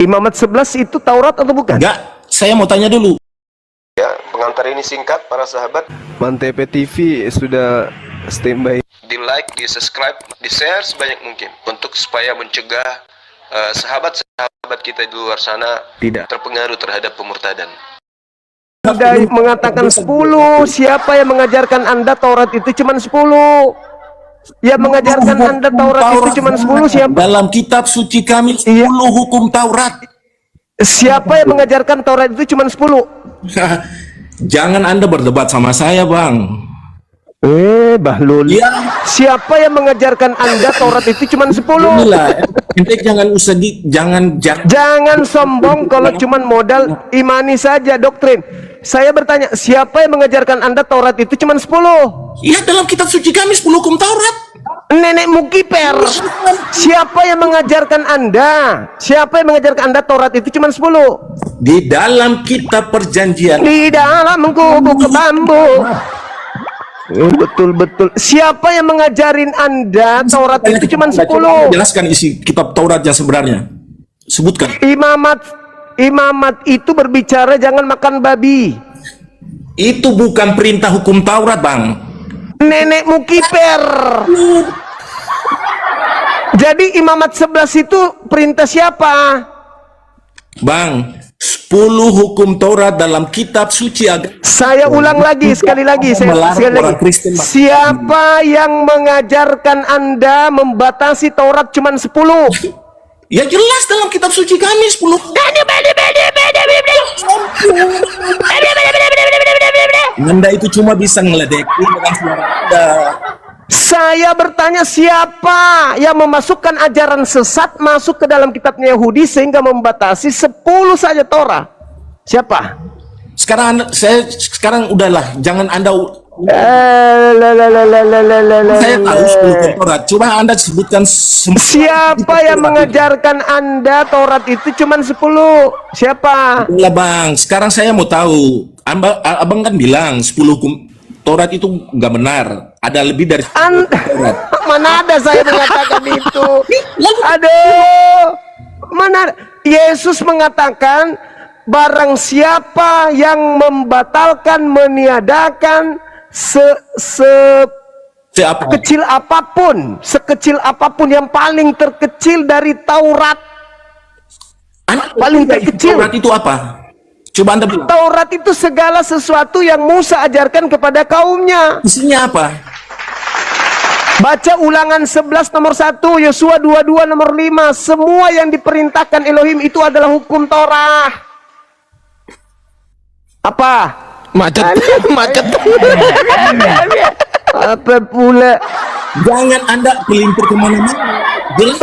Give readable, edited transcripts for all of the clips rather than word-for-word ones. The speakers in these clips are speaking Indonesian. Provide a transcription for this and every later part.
Imamat 11 itu Taurat atau bukan? Enggak, saya mau tanya dulu. Ya, pengantar ini singkat para sahabat. Mantep TV sudah standby. Di like, di subscribe, di share sebanyak mungkin untuk supaya mencegah sahabat-sahabat kita di luar sana Tidak terpengaruh terhadap pemurtadan. Anda mengatakan 10. Siapa yang mengajarkan Anda Taurat itu cuma 10? Yang mengajarkan Anda Taurat itu cuma 10 siapa? Dalam kitab suci kami 10 hukum Taurat. Siapa yang mengajarkan Taurat itu cuma 10? Jangan Anda berdebat sama saya, Bang. Bahlul. Ya. Siapa yang mengajarkan Anda Taurat itu cuma 10? Inilah, ente jangan usah Jangan sombong kalau cuma modal imani saja doktrin. Saya bertanya, siapa yang mengajarkan Anda Taurat itu cuma 10? Ya, dalam kitab suci kami 10 hukum Taurat. Nenekmu kiper. Siapa yang mengajarkan Anda? Siapa yang mengajarkan Anda Taurat itu cuma 10? Di dalam kitab perjanjian. Di dalam kubu ke bambu. Betul-betul. Siapa yang mengajarin Anda Taurat itu cuma 10? Jelaskan isi kitab Taurat yang sebenarnya. Sebutkan. Imamat itu berbicara jangan makan babi. Itu bukan perintah hukum Taurat, Bang. Nenekmu kiper. Jadi imamat 11 itu perintah siapa? Bang, 10 hukum Taurat dalam kitab suci agama. Saya ulang lagi, sekali lagi. Siapa yang mengajarkan Anda membatasi Taurat cuma 10? Ya jelas dalam kitab suci kami 10. Anda itu cuma bisa ngeledeki dengan suara Anda. Saya bertanya, siapa yang memasukkan ajaran sesat masuk ke dalam kitabnya Yahudi sehingga membatasi 10 saja Torah? Siapa? Sekarang udahlah, jangan Anda saya tahu 10 Taurat. Coba Anda sebutkan siapa yang mengajarkan Anda Taurat itu cuma 10? Siapa? Ya, Bang, sekarang saya mau tahu. Abang kan bilang 10 hukum Taurat itu nggak benar. Ada lebih dari 10 Taurat. Mana ada saya mengatakan itu? Aduh, mana ada? Yesus mengatakan barang siapa yang membatalkan, meniadakan sekecil apapun yang paling terkecil dari Taurat. Paling terkecil. Taurat itu apa? Coba Anda bilang. Taurat itu segala sesuatu yang Musa ajarkan kepada kaumnya. Isinya apa? Baca Ulangan 11 nomor 1, Yosua 22 nomor 5. Semua yang diperintahkan Elohim itu adalah hukum Torah. Apa? Macet. Apa pula? Jangan Anda melintir kemana-mana.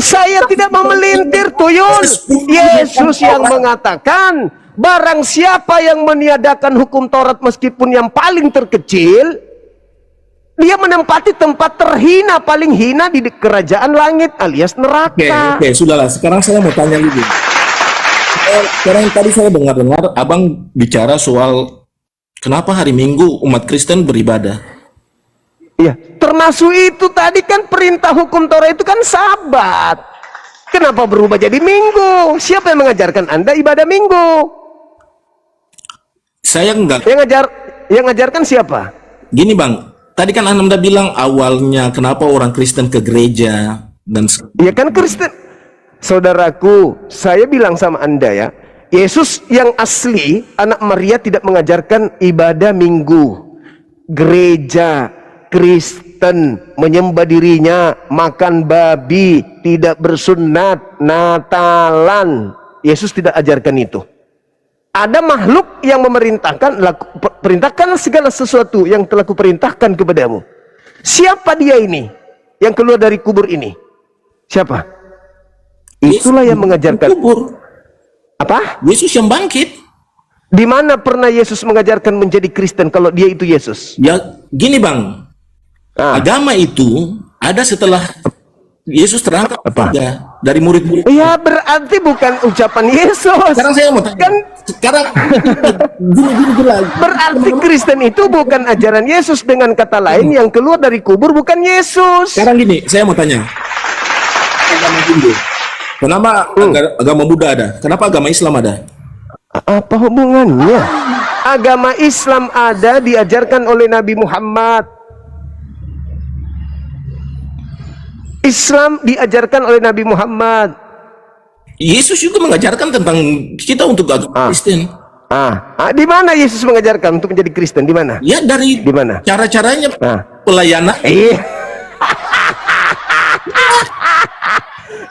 Saya tidak mau melintir, Tuyul. Yesus yang mengatakan barang siapa yang meniadakan hukum Taurat meskipun yang paling terkecil, dia menempati tempat terhina, paling hina di kerajaan langit alias neraka. Oke, sudahlah. Sekarang saya mau tanya lagi. Sekarang tadi saya dengar Abang bicara soal kenapa hari Minggu umat Kristen beribadah. Iya, termasuk itu tadi kan perintah hukum Torah itu kan Sabat. Kenapa berubah jadi Minggu? Siapa yang mengajarkan Anda ibadah Minggu? Saya enggak. Yang ngajarkan siapa? Gini, Bang. Tadi kan Anda bilang awalnya kenapa orang Kristen ke gereja dan ya kan Kristen. Saudaraku, saya bilang sama Anda ya, Yesus yang asli anak Maria tidak mengajarkan ibadah Minggu. Gereja Kristen menyembah dirinya, makan babi, tidak bersunat, Natalan. Yesus tidak ajarkan itu. Ada makhluk yang memerintahkan, perintahkan segala sesuatu yang telah kuperintahkan kepadamu. Siapa dia ini yang keluar dari kubur ini? Siapa? Itulah yang mengajarkan kubur. Apa? Yesus yang bangkit. Di mana pernah Yesus mengajarkan menjadi Kristen kalau dia itu Yesus? Ya, gini, Bang. Agama itu ada setelah Yesus terangkat dari murid-murid. Ya, berarti bukan ucapan Yesus. Sekarang saya mau tanya. Kan sekarang gini lagi. Berarti Kristen itu bukan ajaran Yesus. Dengan kata lain, yang keluar dari kubur bukan Yesus. Sekarang gini, saya mau tanya. Kenapa agama Buddha ada? Kenapa agama Islam ada? Apa hubungannya? Agama Islam ada diajarkan oleh Nabi Muhammad. Islam diajarkan oleh Nabi Muhammad. Yesus juga mengajarkan tentang kita untuk agama Kristen. Di mana Yesus mengajarkan untuk menjadi Kristen? Di mana? Ya dari Di mana? cara-caranya pelayanan.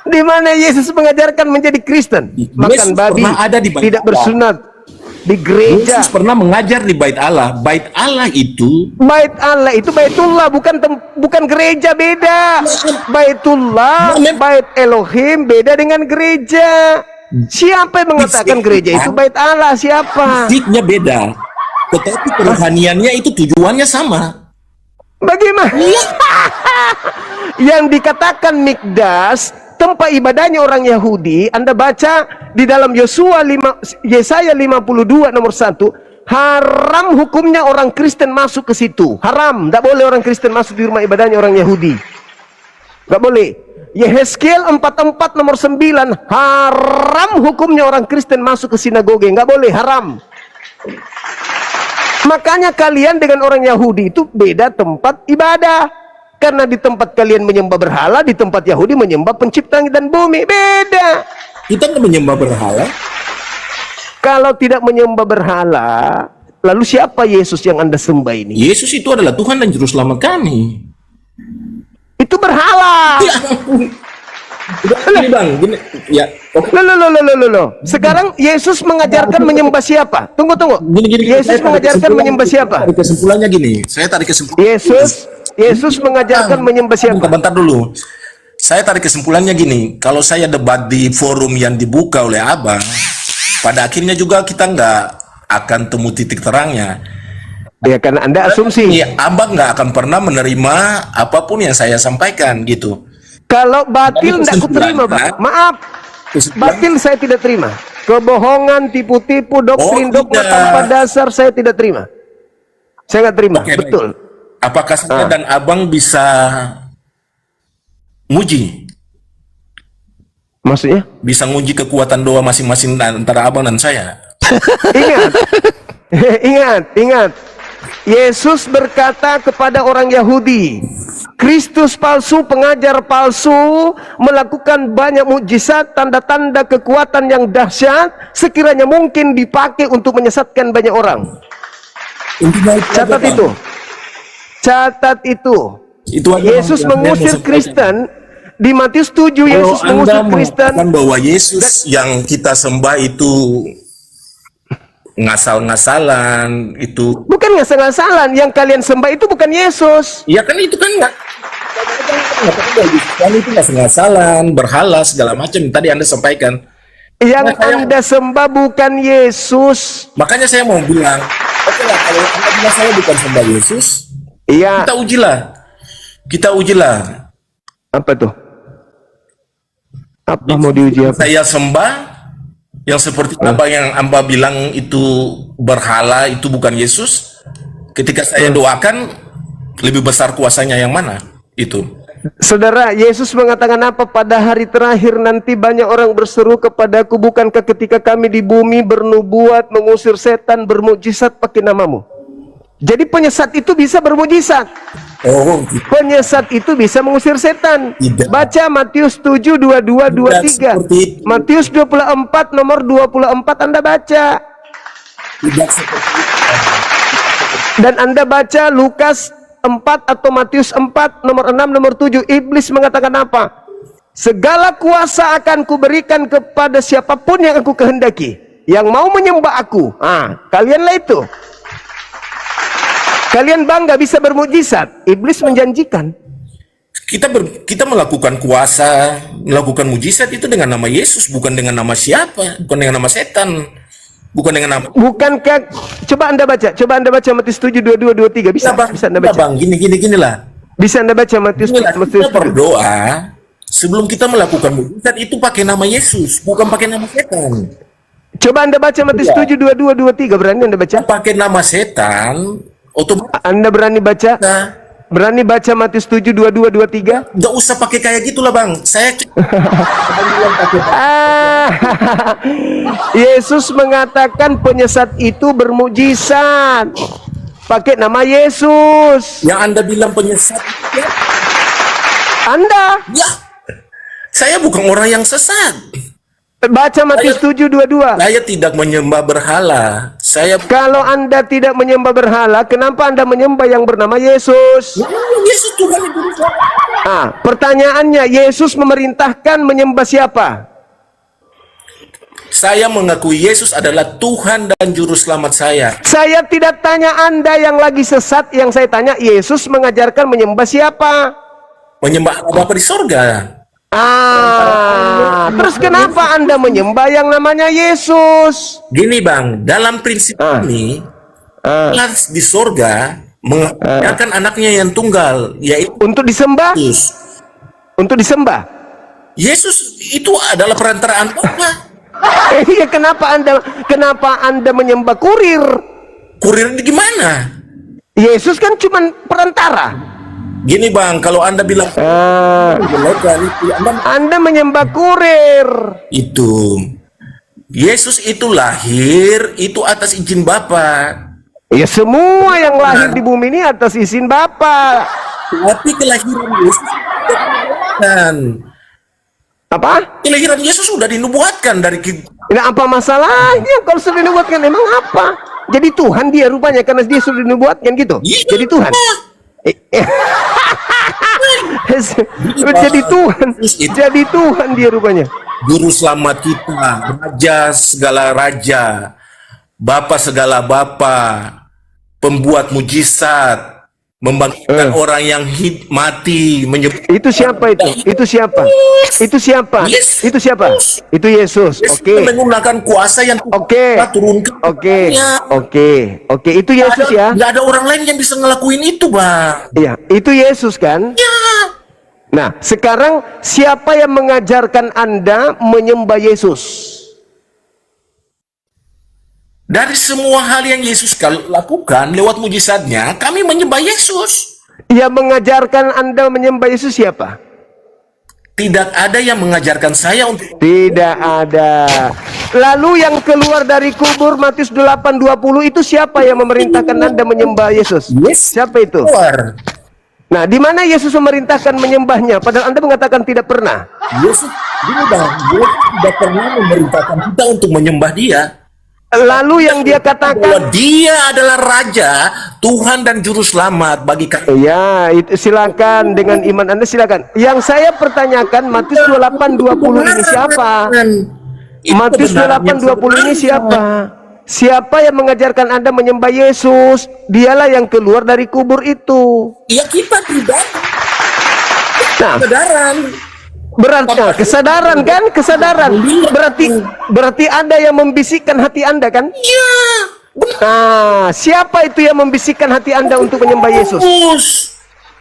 Di mana Yesus mengajarkan menjadi Kristen? Makan babi, ada di Bait tidak Allah. bersunat, di gereja. Yesus pernah mengajar di Bait Allah. Bait Allah itu Bait Allah itu Baitullah, bukan gereja, beda. Baitullah, Bait Elohim beda dengan gereja. Siapa yang mengatakan gereja itu Bait Allah? Siapa? fisiknya beda, tetapi kerohaniannya itu tujuannya sama. Bagaimana? Yang dikatakan Mikdas, tempat ibadahnya orang Yahudi, Anda baca di dalam Yesaya 52 nomor 1, haram hukumnya orang Kristen masuk ke situ. Haram, tidak boleh orang Kristen masuk di rumah ibadahnya orang Yahudi. Tidak boleh. Yehezkiel 44 nomor 9, haram hukumnya orang Kristen masuk ke sinagoge. Nggak boleh, haram. Makanya kalian dengan orang Yahudi itu beda tempat ibadah. Karena di tempat kalian menyembah berhala, di tempat Yahudi menyembah pencipta langit dan bumi. Beda. Kita nggak menyembah berhala. Kalau tidak menyembah berhala, lalu siapa Yesus yang Anda sembah ini? Yesus itu adalah Tuhan dan Juru Selamat kami. Itu berhala. Ya ampun. Udah, gini bang, gini. Ya, oke. Loh. Sekarang Yesus mengajarkan menyembah siapa? Tunggu. Gini. Yesus mengajarkan menyembah siapa? Tarik kesimpulannya gini. Saya tarik kesimpulan. Yesus mengajarkan menyembah siapa? Bentar dulu. Saya tarik kesimpulannya gini. Kalau saya debat di forum yang dibuka oleh Abang, pada akhirnya juga kita nggak akan temu titik terangnya. Ya karena Anda asumsi. Iya, Abang nggak akan pernah menerima apapun yang saya sampaikan gitu. Kalau batil Tapi tidak kuterima, Pak. Maaf. Batil saya tidak terima. Kebohongan, tipu-tipu, doktrin, dogma tidak. tanpa dasar saya tidak terima. Saya nggak terima. Oke, Betul. baik. Apakah saya dan Abang bisa nguji? Maksudnya? Bisa nguji kekuatan doa masing-masing antara Abang dan saya? Ingat. Yesus berkata kepada orang Yahudi, Kristus palsu, pengajar palsu, melakukan banyak mukjizat, tanda-tanda kekuatan yang dahsyat, sekiranya mungkin dipakai untuk menyesatkan banyak orang. Catat itu. Catat itu. Yesus mengusir Kristen di Matius 7. Yesus mengusir Kristen. Bahwa Yesus yang kita sembah itu ngasal-ngasalan, itu Bukan ngasal-ngasalan. Yang kalian sembah itu bukan Yesus. ya kan, itu kan nggak itu ngasal-ngasalan, berhala segala macam tadi Anda sampaikan. Yang Anda sembah bukan Yesus. Makanya saya mau bilang, oke lah, kalau Anda bilang saya bukan sembah Yesus, Iya. kita ujilah. Apa tuh? Apa mau diuji apa? Saya sembah yang seperti apa yang Amba bilang itu berhala, itu bukan Yesus. Ketika saya doakan, lebih besar kuasanya yang mana? Itu. Saudara, Yesus mengatakan apa? Pada hari terakhir nanti banyak orang berseru kepadaku, bukankah ketika kami di bumi bernubuat, mengusir setan, bermukjizat pakai namamu? Jadi penyesat itu bisa bermukjizat. Oh, gitu. Penyesat itu bisa mengusir setan. Tidak. Baca Matius 7, 22, 23. seperti itu. Matius 24 nomor 24 Anda baca. Tidak seperti itu. Dan Anda baca Lukas 4 atau Matius 4 nomor 6 nomor 7. Iblis mengatakan apa? Segala kuasa akan kuberikan kepada siapapun yang aku kehendaki, yang mau menyembah aku. Kalianlah itu. Kalian bangga bisa bermukjizat. Iblis menjanjikan. Kita melakukan kuasa, melakukan mujizat itu dengan nama Yesus, bukan dengan nama siapa, bukan dengan nama setan, bukan dengan nama. Bukankah, coba Anda baca Matius 7, 22, 23. Bisa Anda baca. Bang, gini lah. Bisa Anda baca Matius 7. Kita berdoa sebelum kita melakukan mujizat itu pakai nama Yesus, bukan pakai nama setan. Coba Anda baca Matius 7, 22, 23. Berani Anda baca? Pakai nama setan, otomatis Anda berani baca? Berani baca Matius 7, 22, 23? Nggak usah pakai kayak gitulah bang. Saya Ah, Yesus mengatakan penyesat itu bermujizat. Pakai nama Yesus. yang Anda bilang penyesat, ya, Anda ya. Saya bukan orang yang sesat. baca Matius 7, 22. Saya tidak menyembah berhala. Saya Kalau Anda tidak menyembah berhala, kenapa Anda menyembah yang bernama Yesus? Yesus Tuhan itu. Pertanyaannya, Yesus memerintahkan menyembah siapa? Saya mengakui Yesus adalah Tuhan dan Juru Selamat saya. Saya tidak tanya Anda yang lagi sesat, yang saya tanya Yesus mengajarkan menyembah siapa? Menyembah Bapa di sorga. Terus kenapa Anda menyembah yang namanya Yesus? Gini bang, dalam prinsip ini, Allah di sorga mengajarkan anaknya yang tunggal, yaitu Untuk disembah? Yesus. Untuk disembah? Yesus itu adalah perantaraan Bapa. Iya, kenapa Anda menyembah kurir? Kurir ini gimana? Yesus kan cuma perantara. Gini bang, kalau Anda bilang Anda menyembah kurir. itu Yesus itu lahir itu atas izin Bapa. Ya, semua yang lahir di bumi ini atas izin Bapa. Tapi kelahiran Yesus kan Apa? kelahiran Yesus sudah dinubuatkan dari Nah, apa masalahnya kalau sudah dinubuatkan? Emang apa? Jadi Tuhan dia rupanya karena dia sudah dinubuatkan gitu. Iya. Jadi Tuhan. Jadi Tuhan. Jadi Tuhan dia rupanya. Juru Selamat kita, Raja segala raja, Bapa segala bapa, pembuat mujizat, membangkitkan orang yang mati, Itu siapa itu? Itu siapa? Itu siapa? Yes. Itu siapa? Itu Yesus. Oke. menggunakan kuasa yang Oke. turunkan. Oke. Oke. Itu Yesus ya? Nggak ada orang lain yang bisa ngelakuin itu, bang. Iya, itu Yesus kan? Nah, sekarang siapa yang mengajarkan Anda menyembah Yesus? Dari semua hal yang Yesus lakukan lewat mujizatnya, kami menyembah Yesus. Yang mengajarkan Anda menyembah Yesus siapa? Tidak ada yang mengajarkan saya untuk Tidak ada. Lalu yang keluar dari kubur Matius 8:20 itu siapa yang memerintahkan Anda menyembah Yesus? Siapa itu? keluar. Nah, di mana Yesus memerintahkan menyembahnya? Padahal Anda mengatakan tidak pernah. Yesus, gini bang, Yesus tidak pernah memerintahkan kita untuk menyembah Dia. Lalu yang dia Bahwa katakan, Dia adalah Raja, Tuhan dan Juru Selamat bagi kami. ya, itu silakan dengan iman Anda silakan. Yang saya pertanyakan Matius 28:20 ini siapa? Matius 28:20 ini siapa? Siapa yang mengajarkan Anda menyembah Yesus? Dialah yang keluar dari kubur itu. Ya kita tidak. Nah, Kesadaran. berarti kesadaran kan? Kesadaran. Berarti ada yang membisikkan hati Anda kan? Iya. Nah, siapa itu yang membisikkan hati Anda untuk menyembah Yesus? Kudus.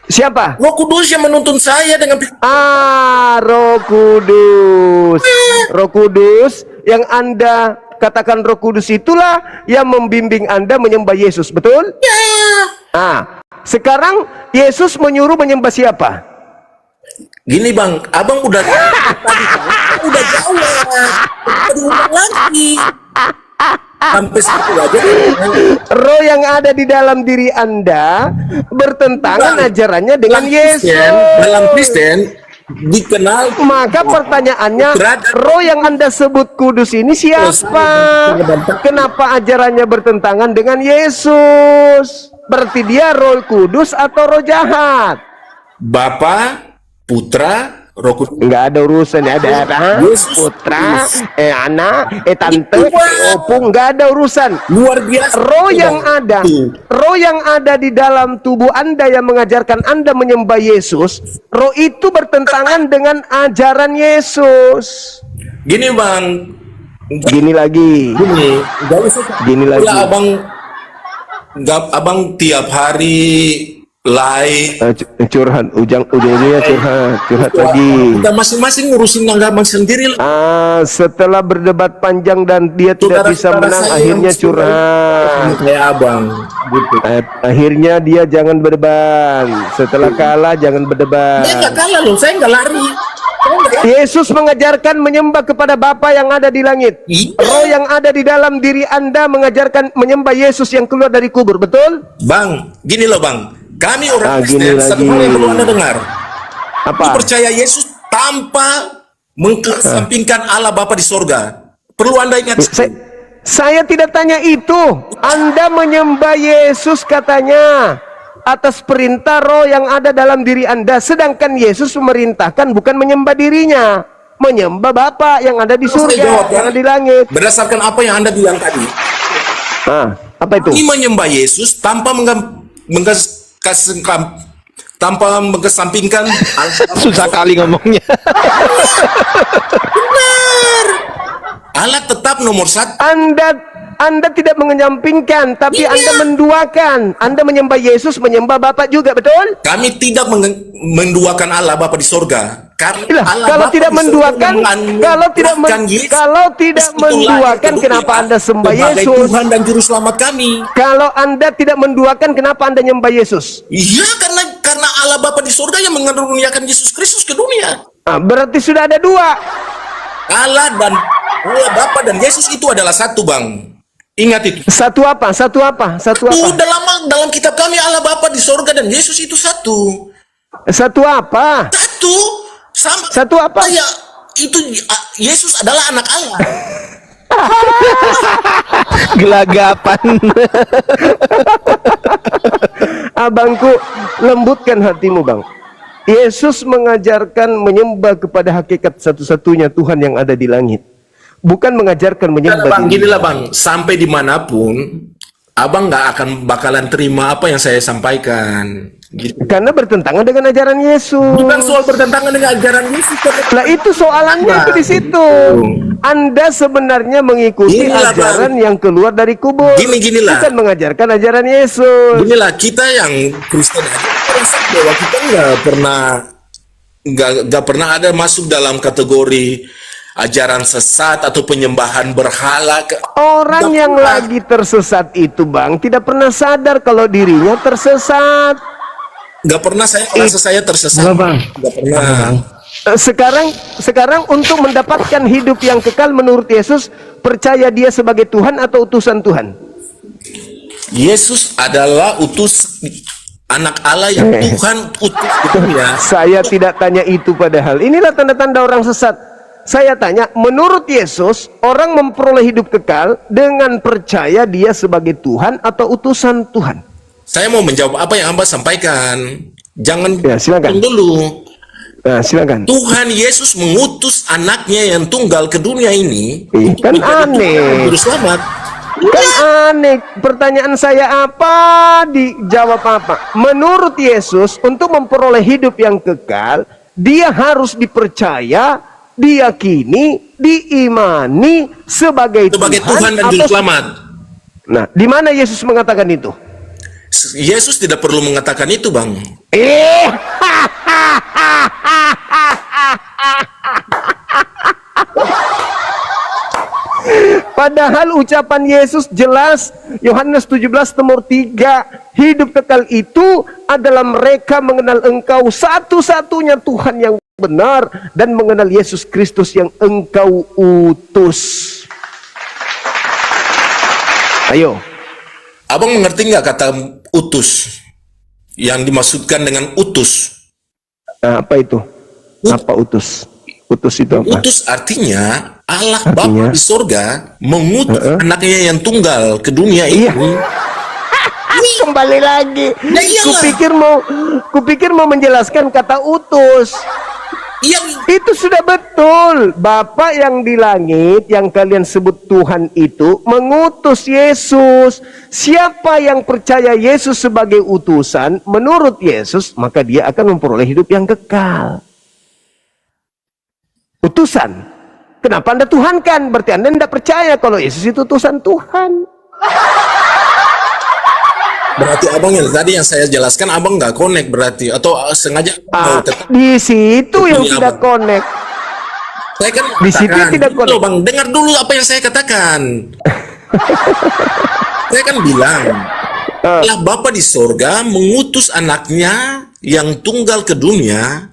Siapa? Roh Kudus yang menuntun saya dengan Roh Kudus. Roh Kudus yang Anda katakan Roh Kudus itulah yang membimbing Anda menyembah Yesus, betul? Nah, sekarang Yesus menyuruh menyembah siapa? Gini bang, abang udah udah jauh, udah diulang lagi sampai situ aja. Roh yang ada di dalam diri Anda bertentangan ajarannya dengan Yesus. Dalam Kristen dikenal. Maka pertanyaannya, roh yang Anda sebut kudus ini siapa? Kenapa ajarannya bertentangan dengan Yesus? Berarti dia roh kudus atau roh jahat? Bapa, Putra, Roh Kudus. Enggak ada urusan, ada putra, anak, tante, opung, enggak ada urusan. Luar biasa. Roh yang ada di dalam tubuh Anda yang mengajarkan Anda menyembah Yesus, roh itu bertentangan dengan ajaran Yesus. Gini bang, Gini lagi. nggak usah. Gini lagi. Ya, abang tiap hari lain. Curhat, ujung-ujungnya curhat lagi. Kita masing-masing ngurusin agama sendiri lah. Setelah berdebat panjang dan dia tidak bisa Saudara-saudara menang, saya akhirnya yang curhat. kayak abang gitu. Akhirnya dia jangan berdebat. Setelah kalah jangan berdebat. Saya nggak kalah loh, saya nggak lari. Yesus mengajarkan menyembah kepada Bapa yang ada di langit. Iya. Roh yang ada di dalam diri Anda mengajarkan menyembah Yesus yang keluar dari kubur, betul? Bang, gini loh bang, kami orang Gini Kristen, satu lagi. hal yang perlu Anda dengar. Apa? Kami percaya Yesus tanpa mengesampingkan Allah Bapa di sorga. Perlu Anda ingat. Saya tidak tanya itu. Anda menyembah Yesus katanya atas perintah roh yang ada dalam diri Anda. Sedangkan Yesus memerintahkan bukan menyembah dirinya, menyembah Bapa yang ada di Saya surga, jawab, yang ada di langit. berdasarkan apa yang Anda bilang tadi. Apa itu? Kami menyembah Yesus tanpa tanpa mengesampingkan Susah kali ngomongnya. Allah tetap nomor satu. Anda tidak mengenyampingkan, tapi Iya. Anda menduakan. Anda menyembah Yesus, menyembah Bapa juga, betul? Kami tidak menduakan Allah Bapa di sorga. Karena Iyalah, Allah kalau Bapa tidak di sorga menduakan, menganugerahkan Yesus kalau tidak itu menduakan, lahir ke kenapa dunia Anda sembah sebagai Yesus? Tuhan dan Juru Selamat kami. Kalau Anda tidak menduakan, kenapa Anda nyembah Yesus? Iya, karena Allah Bapa di sorga yang mengaruniakan Yesus Kristus ke dunia. Berarti sudah ada dua. Allah Bapa dan Yesus itu adalah satu, Bang. Ingat itu. Satu apa? Satu apa? Satu Itu apa? dalam kitab kami Allah Bapa di sorga dan Yesus itu satu. Satu apa? Satu. Sama. Satu apa? Ya, itu Yesus adalah anak Allah. Gelagapan. Abangku, lembutkan hatimu, Bang. Yesus mengajarkan menyembah kepada hakikat satu-satunya Tuhan yang ada di langit. Bukan mengajarkan menyembah Bang, diri. ginilah Bang, sampai dimanapun Abang nggak akan bakalan terima apa yang saya sampaikan. Gitu. Karena bertentangan dengan ajaran Yesus. Bukan soal bertentangan dengan ajaran Yesus. Lah itu soalannya itu di situ. Anda sebenarnya mengikuti Inilah, ajaran Bang. yang keluar dari kubur. Ginilah. Bukan mengajarkan ajaran Yesus. Inilah kita yang Kristen aja merasa bahwa kita nggak pernah ada masuk dalam kategori ajaran sesat atau penyembahan berhala. Orang yang lagi tersesat itu, Bang, tidak pernah sadar kalau dirinya tersesat. Nggak pernah saya merasa saya tersesat. Bang. Nggak pernah. Sekarang untuk mendapatkan hidup yang kekal menurut Yesus, percaya dia sebagai Tuhan atau utusan Tuhan? Yesus adalah anak Allah yang Tuhan utus ke dunia. Saya tidak tanya itu padahal. Inilah tanda-tanda orang sesat. Saya tanya, menurut Yesus, orang memperoleh hidup kekal dengan percaya dia sebagai Tuhan atau utusan Tuhan? Saya mau menjawab apa yang Anda sampaikan. Jangan Ya, silakan. dulu. Nah, silakan. Tuhan Yesus mengutus anaknya yang tunggal ke dunia ini. Kan menjadi aneh. Tuhan dan Juru Selamat. Kan aneh. Pertanyaan saya apa? Dijawab apa? Menurut Yesus, untuk memperoleh hidup yang kekal, dia harus dipercaya, diyakini, diimani sebagai Tuhan dan Juru Selamat. Nah, di mana Yesus mengatakan itu? Yesus tidak perlu mengatakan itu, Bang. Padahal ucapan Yesus jelas, Yohanes 17 nomor 3, hidup kekal itu adalah mereka mengenal Engkau satu-satunya Tuhan yang benar dan mengenal Yesus Kristus yang Engkau utus. Ayo. Abang mengerti nggak kata utus? Yang dimaksudkan dengan utus. Apa itu? Apa utus? Utus itu apa? Utus artinya Allah Bapa di sorga mengutus anaknya yang tunggal ke dunia ini. Kembali lagi. Nah, iyalah. Kupikir mau menjelaskan kata utus. Itu sudah betul. Bapa yang di langit yang kalian sebut Tuhan itu mengutus Yesus. Siapa yang percaya Yesus sebagai utusan menurut Yesus, maka dia akan memperoleh hidup yang kekal. Utusan. Kenapa Anda tuhankan? Berarti Anda tidak percaya kalau Yesus itu utusan Tuhan. Berarti abang yang tadi yang saya jelaskan abang nggak connect berarti atau sengaja mau tetap Di situ yang ini tidak abang. connect. Saya kan Di situ katakan, tidak "Loh, connect." bang, dengar dulu apa yang saya katakan. Saya kan bilang, lah Bapa di sorga mengutus anaknya yang tunggal ke dunia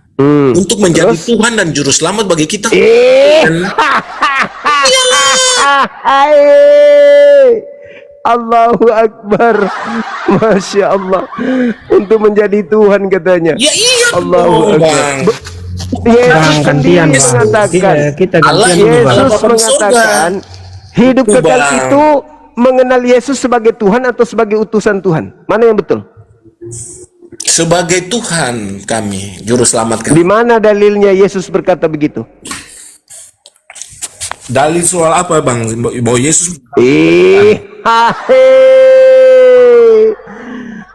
untuk menjadi Terus? Tuhan dan Juru Selamat bagi kita. Dan Allahu Akbar. Masya Allah. Untuk menjadi Tuhan katanya. ya iya Allahu dong, Akbar. bang. Yesus gantian, sendiri Bang. mengatakan, Kita Allah gantian, ini Bang. Allah Yesus Bapa di mengatakan hidup Itu, kekal Bang. itu mengenal Yesus sebagai Tuhan atau sebagai utusan Tuhan. Mana yang betul? Sebagai Tuhan kami, Juru Selamat Di kami. mana dalilnya Yesus berkata begitu? Dalil soal apa bang? Bahwa Yesus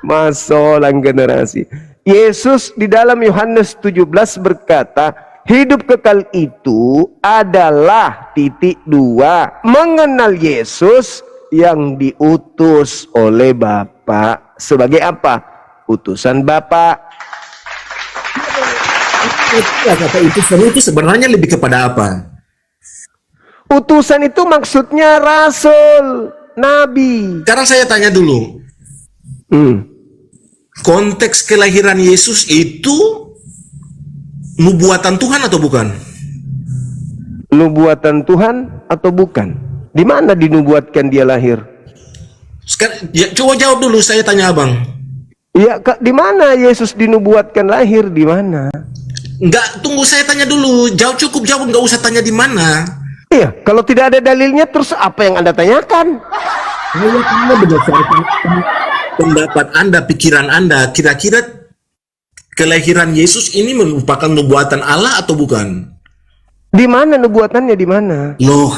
Masolang generasi. Yesus di dalam Yohanes 17 berkata, hidup kekal itu adalah mengenal Yesus yang diutus oleh Bapa. Sebagai apa? Utusan Bapa. kata itu sebenarnya lebih kepada apa? Utusan itu maksudnya rasul, nabi. Sekarang saya tanya dulu, konteks kelahiran Yesus itu nubuatan Tuhan atau bukan? Nubuatan Tuhan atau bukan? Di mana dinubuatkan dia lahir? Sekarang, ya, coba jawab dulu, saya tanya abang. Ya, di mana Yesus dinubuatkan lahir? Di mana? Enggak, tunggu saya tanya dulu. Cukup jawab, nggak usah tanya di mana. Iya, kalau tidak ada dalilnya, terus apa yang Anda tanyakan? Anda berdasarkan pendapat Anda, pikiran Anda, kira-kira kelahiran Yesus ini merupakan nubuatan Allah atau bukan? Di mana nubuatannya? Di mana? Loh,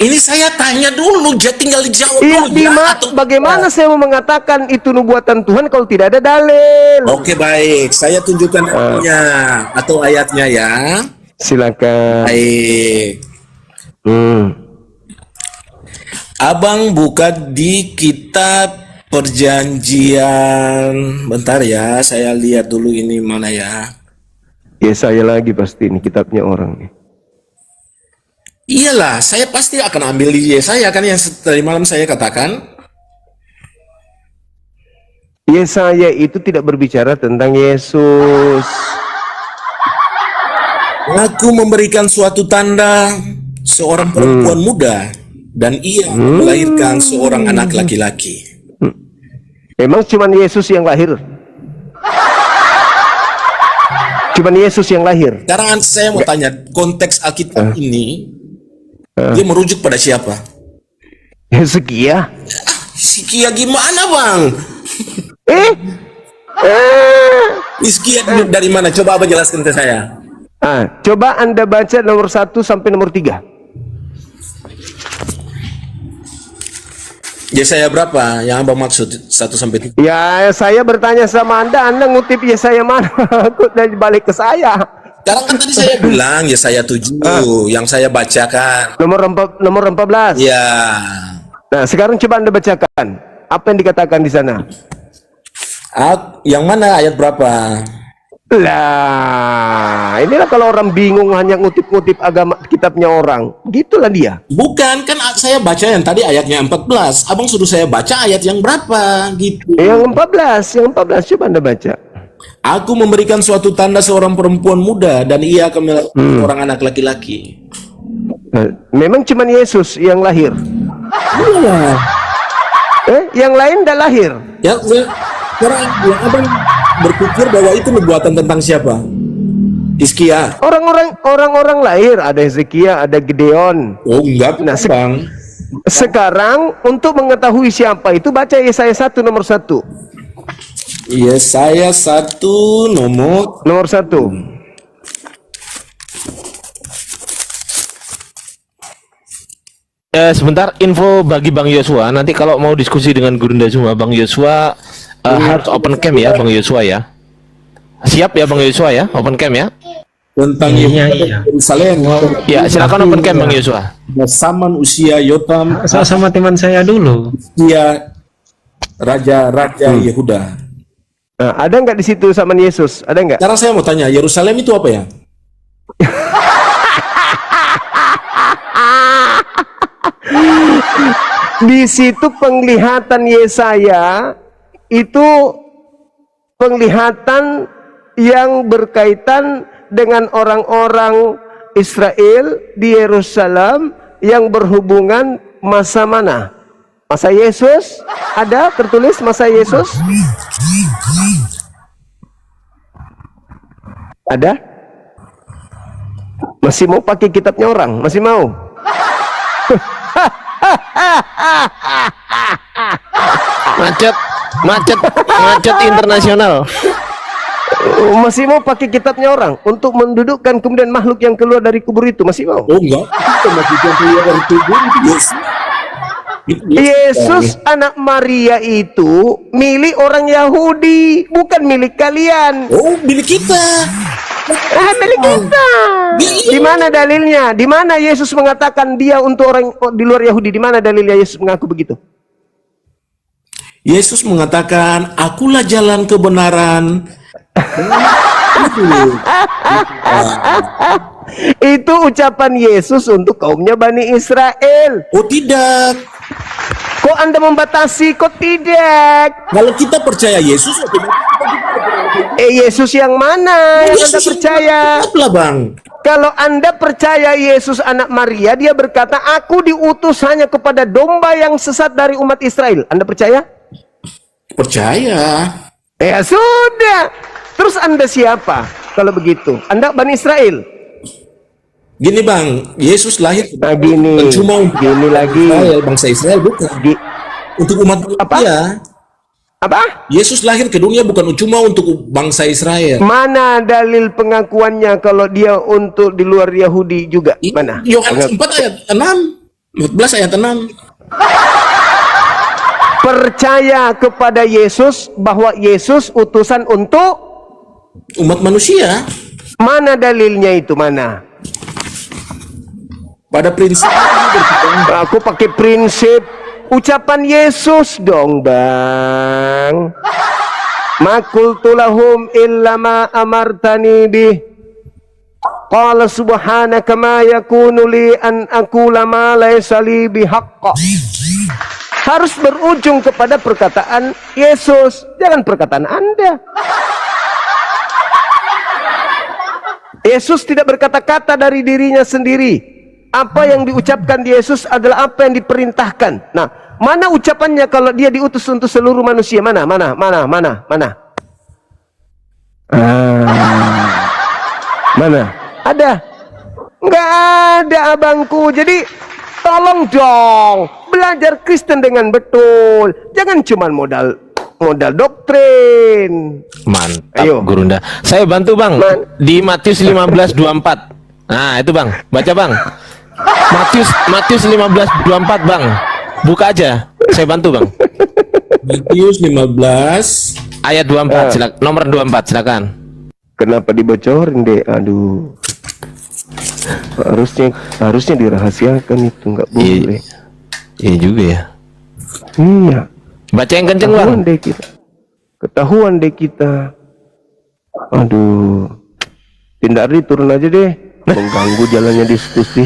ini saya tanya dulu, tinggal dijawab Iya, dulu. Ya, atau bagaimana saya mau mengatakan itu nubuatan Tuhan kalau tidak ada dalil? Oke, baik, saya tunjukkan ayatnya atau ayatnya ya. Silakan. Baik. Abang buka di kitab Perjanjian. Bentar ya, saya lihat dulu ini mana ya. Yesaya lagi pasti ini kitabnya orang nih. Iyalah, saya pasti akan ambil di Yesaya kan yang tadi malam saya katakan. Yesaya itu tidak berbicara tentang Yesus. Aku memberikan suatu tanda, seorang perempuan muda dan ia melahirkan seorang anak laki-laki. Emang cuman Yesus yang lahir? Cuman Yesus yang lahir? Sekarang saya mau tanya, konteks Alkitab ini dia merujuk pada siapa? Hezekia. Hizkia gimana bang? Hizkia dari mana? Coba abang jelaskan ke saya. Coba Anda baca nomor 1 sampai nomor 3. Yesaya berapa yang abang maksud? 1 sampai 3? Ya, saya bertanya sama Anda ngutip Yesaya mana? Kok dari balik ke saya? Sekarang kan tadi saya bilang Yesaya 7 yang saya bacakan. Nomor 14. Ya. Nah, sekarang coba Anda bacakan. Apa yang dikatakan di sana? Yang mana ayat berapa? Lah, inilah kalau orang bingung hanya ngutip-ngutip agama kitabnya orang. Gitulah dia. Bukan, kan saya baca yang tadi ayatnya 14. Abang suruh saya baca ayat yang berapa gitu. Yang 14 coba Anda baca. Aku memberikan suatu tanda seorang perempuan muda dan ia akan melahirkan seorang anak laki-laki. Memang cuma Yesus yang lahir. Iya. Yang lain dah lahir. Ya, sekarang yang abang berpikir bahwa itu nubuatan tentang siapa? Hizkia. Orang-orang lahir, ada Hezekia, ada Gideon. Oh enggak, Nah, bang. Sekarang untuk mengetahui siapa itu baca Yesaya 1 nomor 1. Yesaya 1 nomor 1. Sebentar, info bagi Bang Yosua. Nanti kalau mau diskusi dengan Gurunda semua, Bang Yosua harus open cam ya, Bang Yosua ya. Siap ya, Bang Yosua ya, open cam ya. tentang Iya. Yerusalem. Ya, silakan open cam Bang Yosua. Zaman usia Yotam Sama teman saya dulu. usia Raja Yehuda. Nah, ada nggak di situ zaman Yesus? Ada nggak? Sekarang saya mau tanya, Yerusalem itu apa ya? Di situ penglihatan Yesaya itu penglihatan yang berkaitan dengan orang-orang Israel di Yerusalem yang berhubungan masa mana? Masa Yesus? Ada tertulis masa Yesus? Ada? Masih mau pakai kitabnya orang? Masih mau? Macet internasional. Masih mau pakai kitabnya orang untuk mendudukkan kemudian makhluk yang keluar dari kubur itu? Masih mau? Oh enggak, itu makhluk yang keluar dari kubur itu Yesus. Yesus anak Maria itu milik orang Yahudi, bukan milik kalian. Oh, milik kita. Milik kita. Di mana dalilnya? Di mana Yesus mengatakan dia untuk orang di luar Yahudi? Di mana dalilnya Yesus mengaku begitu? Yesus mengatakan, akulah jalan kebenaran. Itu ucapan Yesus untuk kaumnya Bani Israel. Oh tidak. Kok Anda membatasi? Kok tidak? Kalau kita percaya Yesus, Yesus yang mana yang Anda percaya? Lah bang. Kalau Anda percaya Yesus anak Maria, dia berkata, aku diutus hanya kepada domba yang sesat dari umat Israel. Anda percaya? Percaya. Ya sudah. Terus Anda siapa kalau begitu? Anda Bani Israel. Gini bang, Yesus lahir Nah, gini, cuma untuk gini lagi. Israel, bangsa Israel bukan. Untuk umat Apa? manusia. Apa? Yesus lahir ke dunia bukan cuma untuk bangsa Israel. Mana dalil pengakuannya kalau dia untuk di luar Yahudi juga? Mana? Yohanes 4 ayat 6, 14 ayat 6. Percaya kepada Yesus bahwa Yesus utusan untuk Umat manusia. mana dalilnya itu? Mana? Pada prinsip Aku pakai prinsip ucapan Yesus dong, Bang. Ma qultu lahum illa ma amartani bih. Qala subhanaka ma yakunu li an aqula ma laysa li bihaqq. Harus berujung kepada perkataan Yesus, jangan perkataan Anda. Yesus tidak berkata-kata dari dirinya sendiri. Apa yang diucapkan Yesus adalah apa yang diperintahkan. Nah, mana ucapannya kalau dia diutus untuk seluruh manusia? Mana? Mana? Ada? Enggak ada, abangku. Jadi tolong dong belajar Kristen dengan betul. Jangan cuma modal doktrin. Mantap. Ayo. Gurunda. Saya bantu bang di Matius 15:24. Nah itu bang, baca bang. Matius 15:24 bang. Buka aja. Saya bantu bang. Matius 15 Ayat 24, nomor 24, silakan. Kenapa dibocorin deh? Aduh. Harusnya dirahasiakan itu, nggak boleh. Iya juga ya. Iya. Baca yang kenceng bang. Ketahuan deh kita. Aduh. Tindari turun aja deh. Mengganggu jalannya diskusi.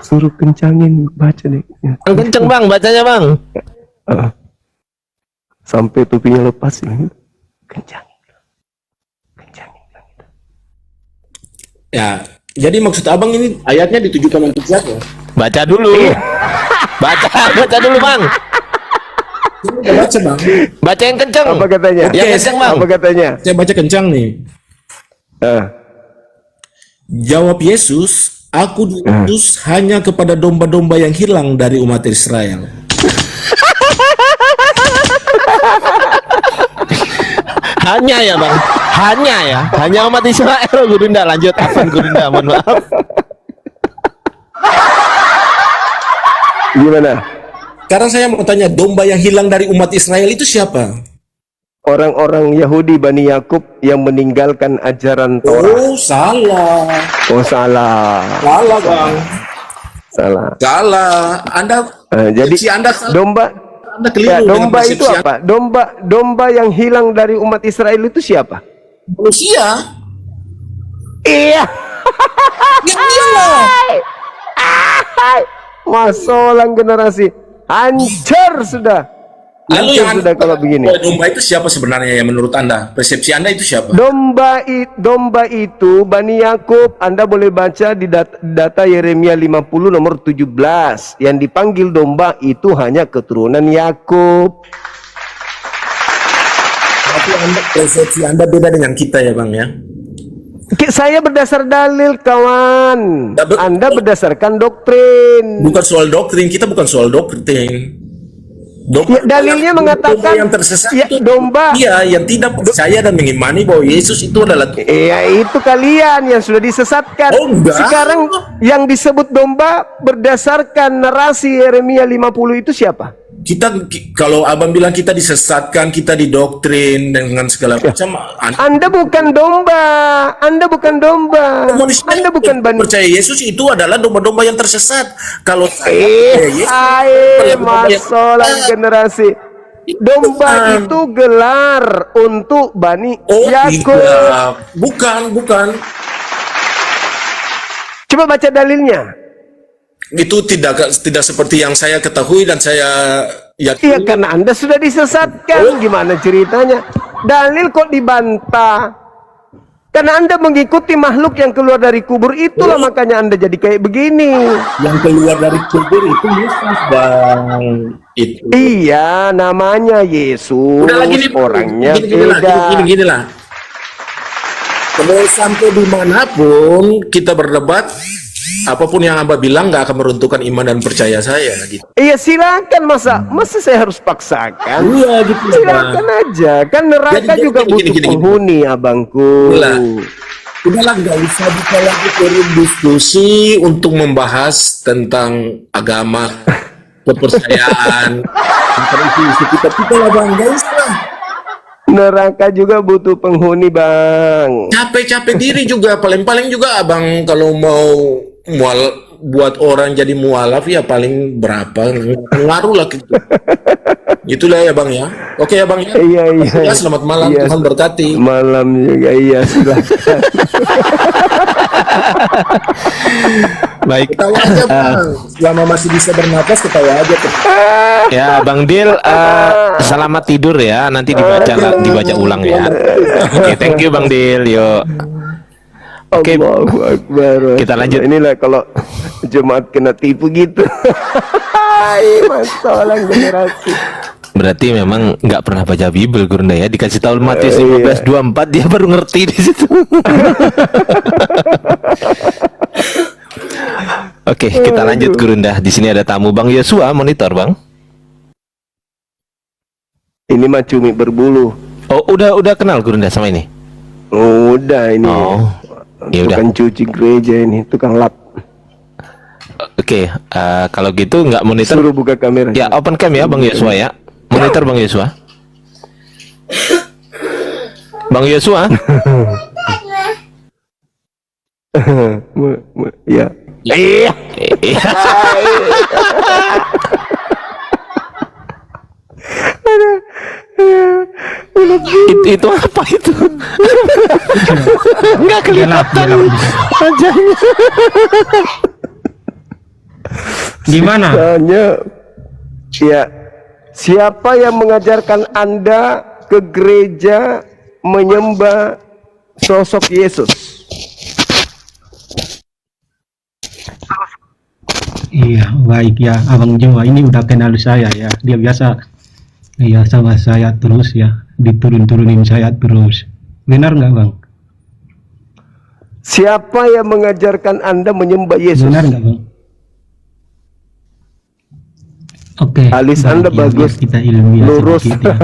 Suruh kencangin, baca deh. Yang kenceng bang, bacanya bang. Sampai topinya lepas. Kencangin. ya. Jadi maksud abang ini ayatnya ditujukan untuk siapa? Baca dulu. baca dulu bang. Baca bang. Baca yang kenceng. Apa katanya? Yang kenceng bang. Apa katanya? Saya baca kencang nih. Jawab Yesus, aku diutus hanya kepada domba-domba yang hilang dari umat Israel. Hanya ya bang. Hanya umat Israel. Gurunda lanjut. Afan Gurunda, mohon maaf. Gimana? Sekarang saya mau tanya, domba yang hilang dari umat Israel itu siapa? Orang-orang Yahudi Bani Yakub yang meninggalkan ajaran Torah. Oh, salah. Oh, salah. Salah, Bang. Salah. Salah. Anda Jadi persepsi Anda salah. domba Anda keliru ya, dengan domba itu persepsi apa? Domba yang hilang dari umat Israel itu siapa? manusia. Iya. Ya iyalah. Masolang generasi hancur sudah. Lalu Hancur yang sudah kalau begini. domba itu siapa sebenarnya yang menurut Anda? Persepsi Anda itu siapa? Domba itu Bani Yakub. Anda boleh baca di data Yeremia 50 nomor 17. Yang dipanggil domba itu hanya keturunan Yakub. Tapi persepsi Anda beda dengan kita ya Bang ya. Saya berdasar dalil, kawan. Anda berdasarkan doktrin. Bukan soal doktrin, kita bukan soal doktrin. Ya, dalilnya mengatakan yang tersesat ya, itu domba. iya yang tidak percaya dan mengimani bahwa Yesus itu adalah Tuhan. Iya, itu kalian yang sudah disesatkan. Oh, enggak. Sekarang yang disebut domba berdasarkan narasi Yeremia 50 itu siapa? Kalau abang bilang kita disesatkan, kita didoktrin dengan segala macam, Anda bukan domba. Anda bukan domba. manusia Anda bukan Bani. percaya Yesus itu adalah domba-domba yang tersesat. Kalau saya percaya Yesus, masalah generasi. Domba itu gelar untuk Bani Yakub. tidak. Bukan. Coba baca dalilnya. Itu tidak seperti yang saya ketahui dan saya Iya, yakin. karena Anda sudah disesatkan. Gimana ceritanya? Dalil kok dibantah? Karena Anda mengikuti makhluk yang keluar dari kubur, itulah makanya Anda jadi kayak begini. Yang keluar dari kubur itu Yesus, Bang. Itu. Iya, namanya Yesus. Udah lagi nih, orangnya gini beda. lah. Kalau sampai dimanapun kita berdebat, apapun yang Abah bilang nggak akan meruntuhkan iman dan percaya saya gitu. Iya, silakan. Masa saya harus paksakan? Iya gitu. Silakan aja. Kan neraka Jadi, juga gini, butuh gini. penghuni, abangku. Udahlah nggak usah kita lagi turun diskusi untuk membahas tentang agama, kepercayaan, isu kita lah Bang, guys lah. Neraka juga butuh penghuni, Bang. Capek-capek diri juga, paling-paling juga abang kalau mau buat orang jadi mualaf ya paling berapa, ngaruh lah gitu. Itulah ya Bang ya. Oke ya Bang ya. Iya. Ya, selamat malam, Iya, Tuhan berkati. Malam juga, iya, silakan. Baik. Ketawa aja Bang. Selama masih bisa bernapas ketawa aja. Ya, Bang Dil, selamat tidur ya. Nanti dibaca ulang ya. Oke, thank you Bang Dil. Yuk. Oke, Allahu Akbar. kita lanjut. Inilah kalau jemaat kena tipu gitu. Masalah generasi. Berarti memang nggak pernah baca Bible Gurunda ya. Dikasih tahu Matius 15:24 dia baru ngerti di situ. Oke, kita lanjut Gurunda. Di sini ada tamu Bang Yosua, monitor Bang. Ini mah cumi berbulu. Oh, udah kenal Gurunda sama ini? Udah ini. Oh, ya udah. Tukang cuci gereja ini, tukang lap. Oke, kalau gitu nggak monitor. Suruh buka kamera. Ya, open cam ya Bang Yosua ya. Monitor Bang Yosua. Bang Yosua. Ya. Iya. Itu apa itu? Nggak kelihatan wajahnya. Gimana? Tanya, ya, siapa yang mengajarkan Anda ke gereja menyembah sosok Yesus? Iya, baik ya, Abang Jawa ini udah kenal saya ya. Dia biasa ya sama saya terus ya, diturun-turunin saya terus. Benar nggak Bang? Siapa yang mengajarkan Anda menyembah Yesus? Benar nggak Bang? Oke. Alis Bang, Anda ya, biar bagus, kita ilmiah lurus. sedikit ya.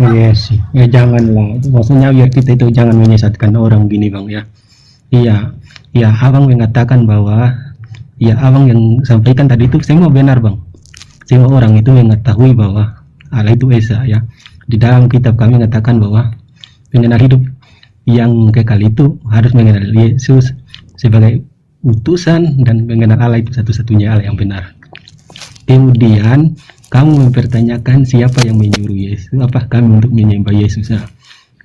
Iya sih, ya janganlah. Maksudnya biar kita itu jangan menyesatkan orang gini Bang ya. Iya, ya Abang mengatakan bahwa ya Abang yang sampaikan tadi itu semua benar Bang. Semua orang itu mengetahui bahwa Allah itu Esa ya. Di dalam kitab kami mengatakan bahwa pengenal hidup yang kekal itu harus mengenal Yesus sebagai utusan dan mengenal Allah itu satu-satunya Allah yang benar. Kemudian kamu mempertanyakan siapa yang menyuruh Yesus, apa kami untuk menyembah Yesus. Nah,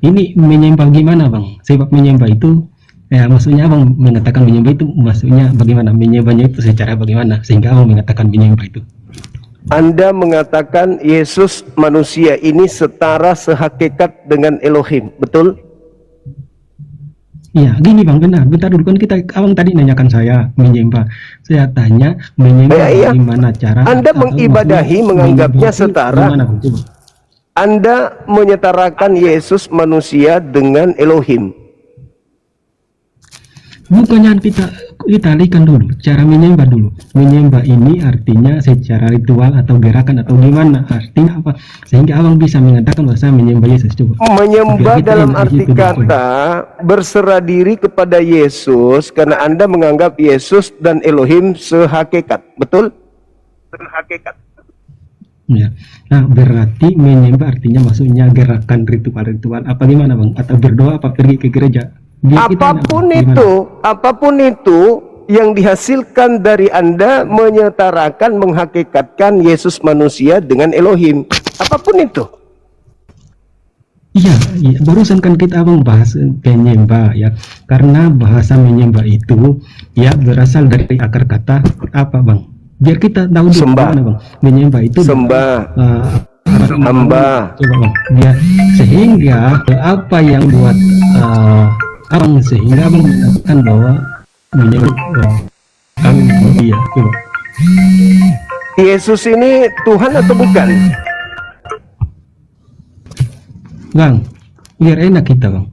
ini menyembah gimana bang? Sebab menyembah itu, ya maksudnya abang mengatakan menyembah itu maksudnya bagaimana? Menyembahnya itu secara bagaimana? Sehingga abang mengatakan menyembah itu. Anda mengatakan Yesus manusia ini setara sehakikat dengan Elohim, betul? Iya, gini bang, bentar dulu kan abang tadi nanyakan saya menyembah. Saya tanya menyembah Iya. bagaimana cara? Anda atau mengibadahi, maksudnya menganggapnya menyembah itu setara. bagaimana, Bang? Coba. Anda menyetarakan Yesus manusia dengan Elohim. Bukannya kita alihkan dulu cara menyembah dulu. Menyembah ini artinya secara ritual atau gerakan atau gimana? Artinya apa? Sehingga abang bisa mengatakan bahwa saya menyembah Yesus. Coba. Menyembah Biar kita dalam yang arti begitu dulu. kata berserah diri kepada Yesus karena Anda menganggap Yesus dan Elohim sehakikat, betul? Sehakikat. Ya. Nah, berarti menyembah artinya maksudnya gerakan ritual-ritual apa gimana bang? Atau berdoa apa pergi ke gereja? Biar kita Apapun gimana? itu yang dihasilkan dari Anda menyetarakan, menghakikatkan Yesus manusia dengan Elohim. Apapun itu. Iya, barusan kan kita abang bahas penyembah ya, karena bahasa menyembah itu ya berasal dari akar kata apa bang? Biar kita tahu dulu Sembah. gimana bang, menyembah itu Sembah. Hamba. Coba bang, biar sehingga apa yang buat abang sehingga abang mengatakan bahwa menyembah kami dia coba. Yesus ini Tuhan atau bukan? Bang, biar enak kita bang.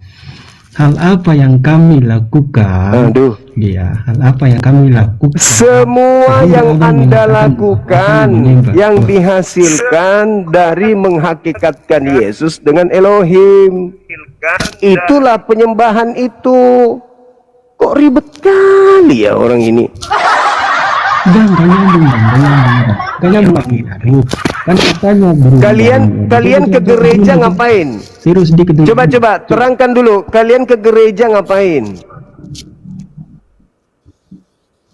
Hal apa yang kami lakukan? Aduh. Ya, hal apa yang kami lakukan? Semua Sehingga yang abang Anda mengatakan lakukan kami menyembah. yang dihasilkan dari menghakikatkan Yesus dengan Elohim. Itulah penyembahan itu. Kok ribet kali ya orang ini? Bang, gak nyambung bang, gak nyambung bang. Aduh, kan katanya berubah. Kalian ke gereja ngapain? Serius sedikit dulu. Coba terangkan dulu. Kalian ke gereja ngapain?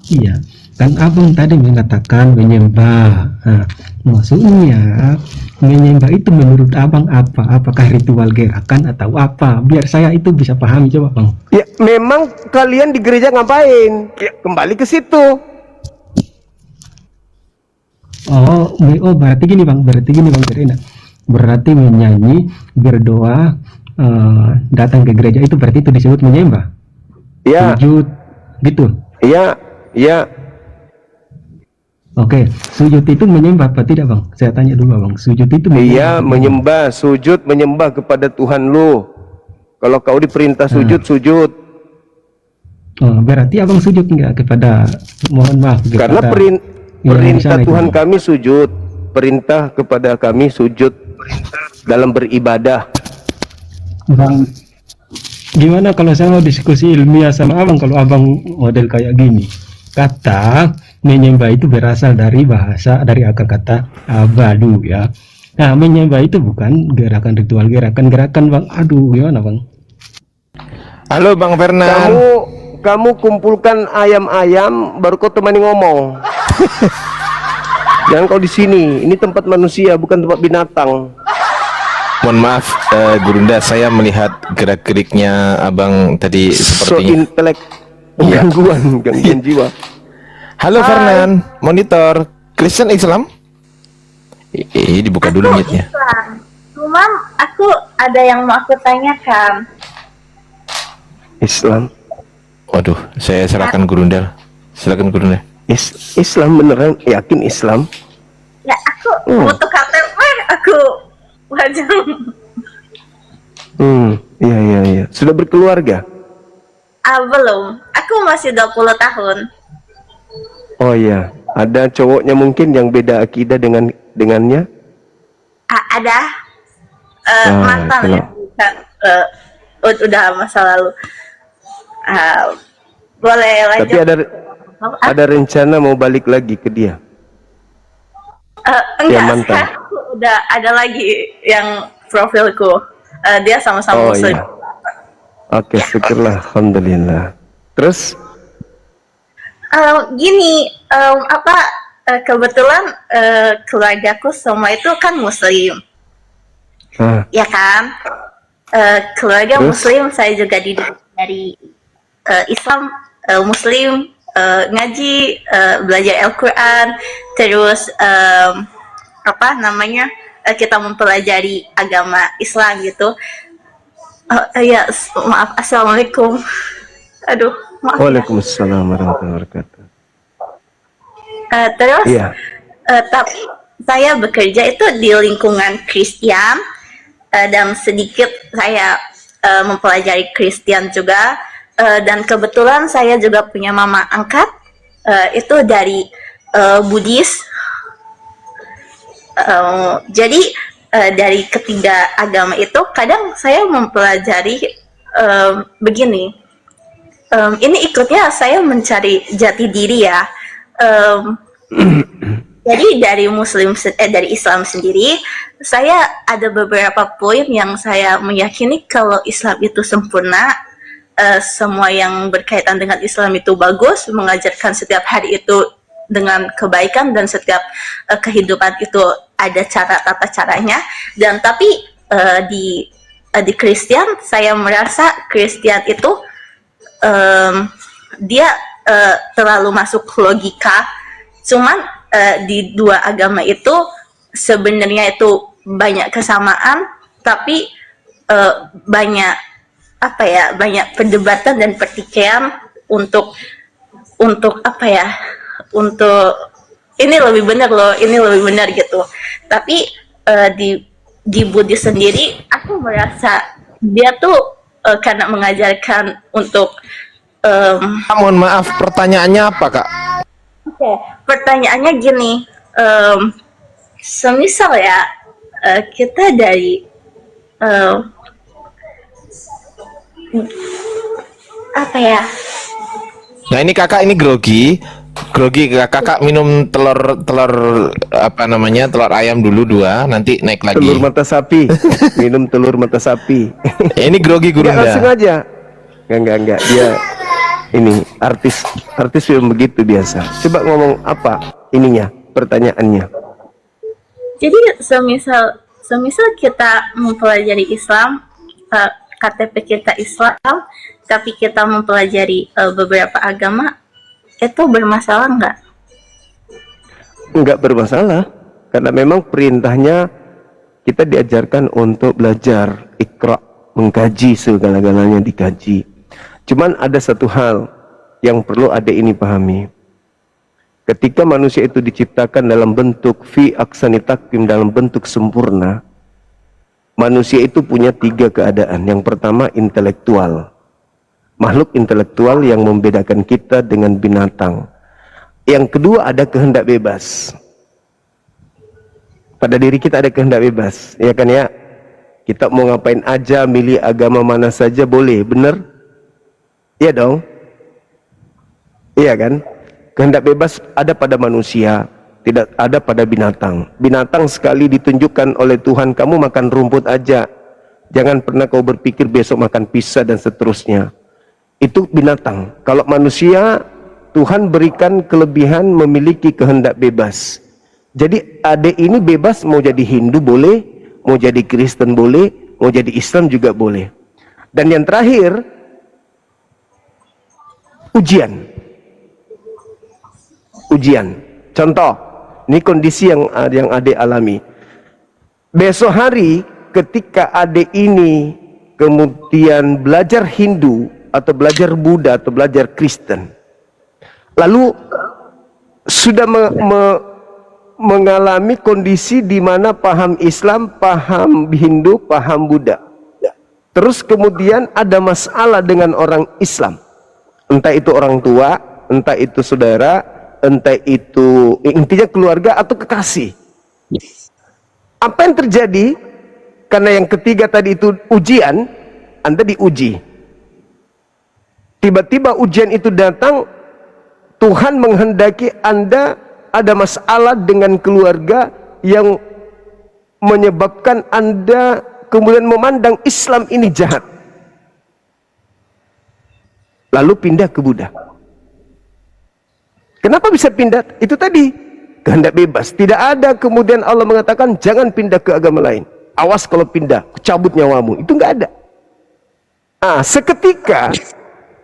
Iya, kan abang tadi mengatakan menyembah. Nah, maksudnya menyembah itu menurut abang apa? Apakah ritual gerakan atau apa? Biar saya itu bisa pahami, coba bang. Ya, memang kalian di gereja ngapain? Ya, kembali ke situ. Oh, berarti gini bang, Karina. Berarti menyanyi, berdoa, datang ke gereja itu berarti itu disebut menyembah. Ya, Sujud, gitu. ya. Oke, sujud itu menyembah apa tidak bang? Saya tanya dulu bang, sujud itu Iya, menyembah, sujud, menyembah kepada Tuhan lu. Kalau kau diperintah sujud, sujud. Oh, berarti abang sujud enggak kepada, mohon maaf, Karena kepada perintah itu, Tuhan Bang. kami sujud. Perintah kepada kami sujud dalam beribadah. Bang, gimana kalau saya mau diskusi ilmiah sama abang kalau abang model kayak gini? Kata menyembah itu berasal dari bahasa, dari akar kata abadu ya. Nah, menyembah itu bukan gerakan ritual, gerakan bang. Aduh, gimana bang? Halo Bang Fernand. Kamu kumpulkan ayam-ayam baru kau temani ngomong. Jangan kau di sini. Ini tempat manusia, bukan tempat binatang. Mohon maaf Gurunda, saya melihat gerak-geriknya Abang tadi So sepertinya. intelek, gangguan jiwa. Halo Fernand, monitor Kristen Islam. Dibuka dulu mic-nya. Islam. Cuma aku ada yang mau aku tanyakan. Islam. Waduh, saya serahkan Gurunda. Silakan Gurunda. Islam beneran? Yakin Islam? Ya aku foto KTP, aku wajah. Iya. Sudah berkeluarga? Belum. Aku masih 20 tahun. Oh iya. Ada cowoknya mungkin yang beda akidah dengannya? Ada mantan kalau- ya, bukan, udah masa lalu. Boleh lanjut. Tapi ada rencana mau balik lagi ke dia? Enggak, mantan. sekarang aku udah ada lagi yang profilku. Dia sama-sama Oh muslim. iya. Oke, syukurlah, alhamdulillah. Terus Gini, kebetulan keluargaku semua itu kan Muslim, Ah, ya kan? Keluarga terus? Muslim, saya juga dididik dari Islam, Muslim, ngaji, belajar Al-Quran, terus kita mempelajari agama Islam gitu. Ya, maaf, assalamualaikum. Aduh, maaf ya. Waalaikumsalam warahmatullahi wabarakatuh. Terus, Iya. tapi saya bekerja itu di lingkungan Kristen, dan sedikit saya mempelajari Kristen juga, dan kebetulan saya juga punya mama angkat itu dari Buddhis. Jadi dari ketiga agama itu kadang saya mempelajari begini. Ini ikutnya saya mencari jati diri ya. Jadi dari Islam sendiri, saya ada beberapa poin yang saya meyakini kalau Islam itu sempurna, semua yang berkaitan dengan Islam itu bagus, mengajarkan setiap hari itu dengan kebaikan, dan setiap kehidupan itu ada tata caranya. Dan tapi di Kristen, saya merasa Kristen itu dia terlalu masuk logika. Cuman di dua agama itu sebenarnya itu banyak kesamaan, tapi banyak banyak perdebatan dan pertikaian untuk ini lebih benar loh, ini lebih benar gitu. Tapi di Buddhis sendiri, aku merasa dia tuh karena mengajarkan untuk Mohon maaf, pertanyaannya apa, Kak? Oke, pertanyaannya gini, semisal ya kita dari apa ya? Nah, ini Kakak ini grogi. Kakak minum telur telur ayam dulu 2, nanti naik lagi. Telur mata sapi. Minum telur mata sapi. Ini grogi Enggak, langsung Gurunda. aja. Enggak. Dia ini artis film begitu biasa. Coba ngomong apa ininya, pertanyaannya. Jadi semisal kita mempelajari Islam, KTP kita Islam, tapi kita mempelajari beberapa agama, itu bermasalah nggak? Enggak bermasalah, karena memang perintahnya kita diajarkan untuk belajar, ikra, mengkaji, segala-galanya dikaji. Cuman ada satu hal yang perlu ada ini pahami. Ketika manusia itu diciptakan dalam bentuk fi aksani takvim, dalam bentuk sempurna, manusia itu punya 3 keadaan. Yang pertama, intelektual. Makhluk intelektual yang membedakan kita dengan binatang. Yang kedua, ada kehendak bebas. Pada diri kita ada kehendak bebas, ya kan ya? Kita mau ngapain aja, milih agama mana saja boleh, bener? Iya dong? Iya kan? Kehendak bebas ada pada manusia, tidak ada pada binatang. Binatang sekali ditunjukkan oleh Tuhan, kamu makan rumput aja. Jangan pernah kau berpikir besok makan pisah dan seterusnya. Itu binatang. Kalau manusia, Tuhan berikan kelebihan memiliki kehendak bebas. Jadi adik ini bebas, mau jadi Hindu boleh, mau jadi Kristen boleh, mau jadi Islam juga boleh. Dan yang terakhir, ujian. Contoh, ini kondisi yang adik alami. Besok hari ketika adik ini kemudian belajar Hindu atau belajar Buddha atau belajar Kristen, lalu sudah mengalami kondisi di mana paham Islam, paham Hindu, paham Buddha. Terus kemudian ada masalah dengan orang Islam. Entah itu orang tua, entah itu saudara, entah itu intinya keluarga atau kekasih. Apa yang terjadi? Karena yang ketiga tadi itu ujian, Anda diuji. Tiba-tiba ujian itu datang, Tuhan menghendaki Anda ada masalah dengan keluarga yang menyebabkan Anda kemudian memandang Islam ini jahat. Lalu pindah ke Buddha. Kenapa bisa pindah? Itu tadi, kehendak bebas. Tidak ada kemudian Allah mengatakan jangan pindah ke agama lain. Awas kalau pindah, cabut nyawamu. Itu nggak ada. Seketika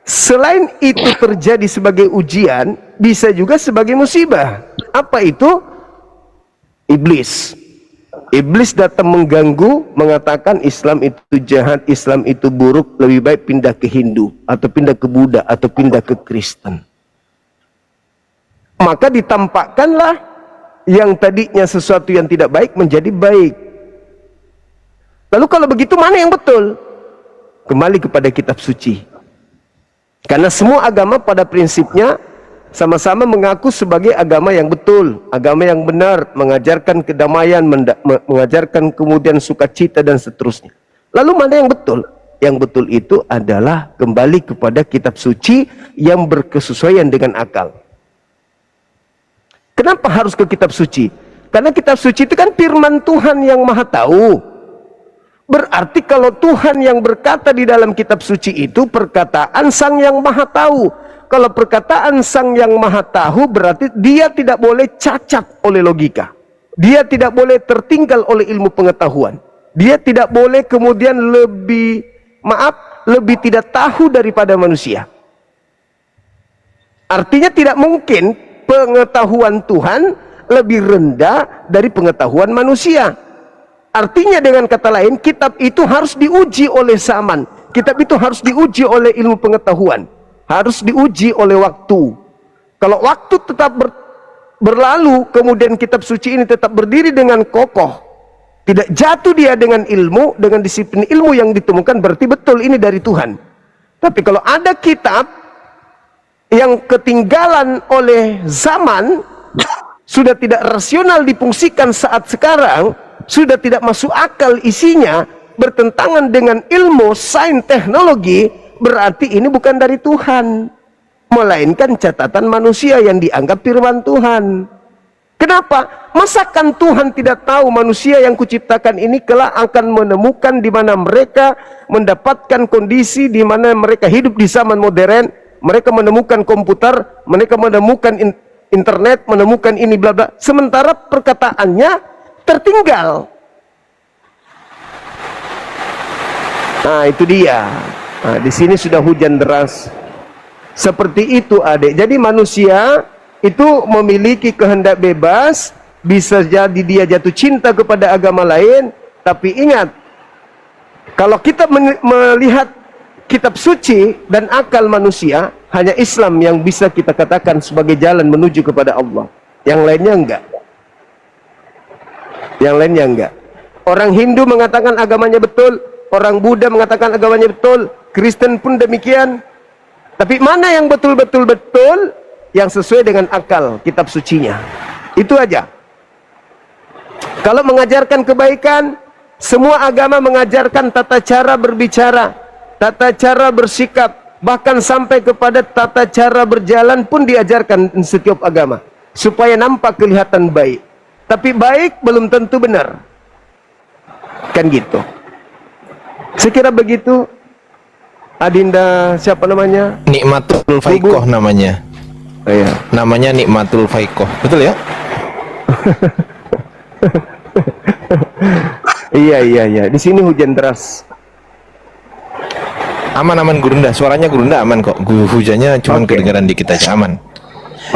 selain itu terjadi sebagai ujian, bisa juga sebagai musibah. Apa itu? Iblis. Iblis datang mengganggu, mengatakan Islam itu jahat, Islam itu buruk, lebih baik pindah ke Hindu, atau pindah ke Buddha, atau pindah ke Kristen. Maka ditampakkanlah yang tadinya sesuatu yang tidak baik menjadi baik. Lalu kalau begitu mana yang betul? Kembali kepada kitab suci. Karena semua agama pada prinsipnya sama-sama mengaku sebagai agama yang betul, agama yang benar, mengajarkan kedamaian, mengajarkan kemudian sukacita dan seterusnya. Lalu mana yang betul? Yang betul itu adalah kembali kepada kitab suci yang berkesesuaian dengan akal. Kenapa harus ke kitab suci? Karena kitab suci itu kan firman Tuhan yang maha tahu. Berarti kalau Tuhan yang berkata di dalam kitab suci itu perkataan Sang yang maha tahu. Kalau perkataan Sang yang maha tahu berarti dia tidak boleh cacat oleh logika. Dia tidak boleh tertinggal oleh ilmu pengetahuan. Dia tidak boleh kemudian lebih tidak tahu daripada manusia. Artinya tidak mungkin pengetahuan Tuhan lebih rendah dari pengetahuan manusia. Artinya dengan kata lain, kitab itu harus diuji oleh zaman. Kitab itu harus diuji oleh ilmu pengetahuan. Harus diuji oleh waktu. Kalau waktu tetap berlalu, kemudian kitab suci ini tetap berdiri dengan kokoh, tidak jatuh dia dengan ilmu, dengan disiplin ilmu yang ditemukan, berarti betul ini dari Tuhan. Tapi kalau ada kitab yang ketinggalan oleh zaman, sudah tidak rasional difungsikan saat sekarang, sudah tidak masuk akal isinya, bertentangan dengan ilmu, sains, teknologi, berarti ini bukan dari Tuhan, melainkan catatan manusia yang dianggap firman Tuhan. Kenapa? Masakan Tuhan tidak tahu manusia yang kuciptakan ini kelak akan menemukan di mana mereka mendapatkan kondisi di mana mereka hidup di zaman modern, mereka menemukan komputer, mereka menemukan internet, menemukan ini bla bla, sementara perkataannya tertinggal. Nah, itu dia. Nah, di sini sudah hujan deras. Seperti itu, adik. Jadi manusia itu memiliki kehendak bebas, bisa jadi dia jatuh cinta kepada agama lain, tapi ingat, kalau kita melihat kitab suci dan akal manusia, hanya Islam yang bisa kita katakan sebagai jalan menuju kepada Allah. Yang lainnya enggak. Yang lainnya enggak. Orang Hindu mengatakan agamanya betul, orang Buddha mengatakan agamanya betul, Kristen pun demikian. Tapi mana yang betul-betul betul, yang sesuai dengan akal kitab sucinya. Itu aja. Kalau mengajarkan kebaikan, semua agama mengajarkan tata cara berbicara, tata cara bersikap, bahkan sampai kepada tata cara berjalan pun diajarkan setiap agama, supaya nampak kelihatan baik. Tapi baik belum tentu benar. Kan gitu. Sekira begitu. Adinda siapa namanya? Nikmatul Faikoh namanya. Iya. Namanya Nikmatul Faikoh. Betul ya? Iya. Di sini hujan deras. Aman Gurunda. Suaranya Gurunda aman kok. Hujannya cuma kedengaran dikit aja, aman.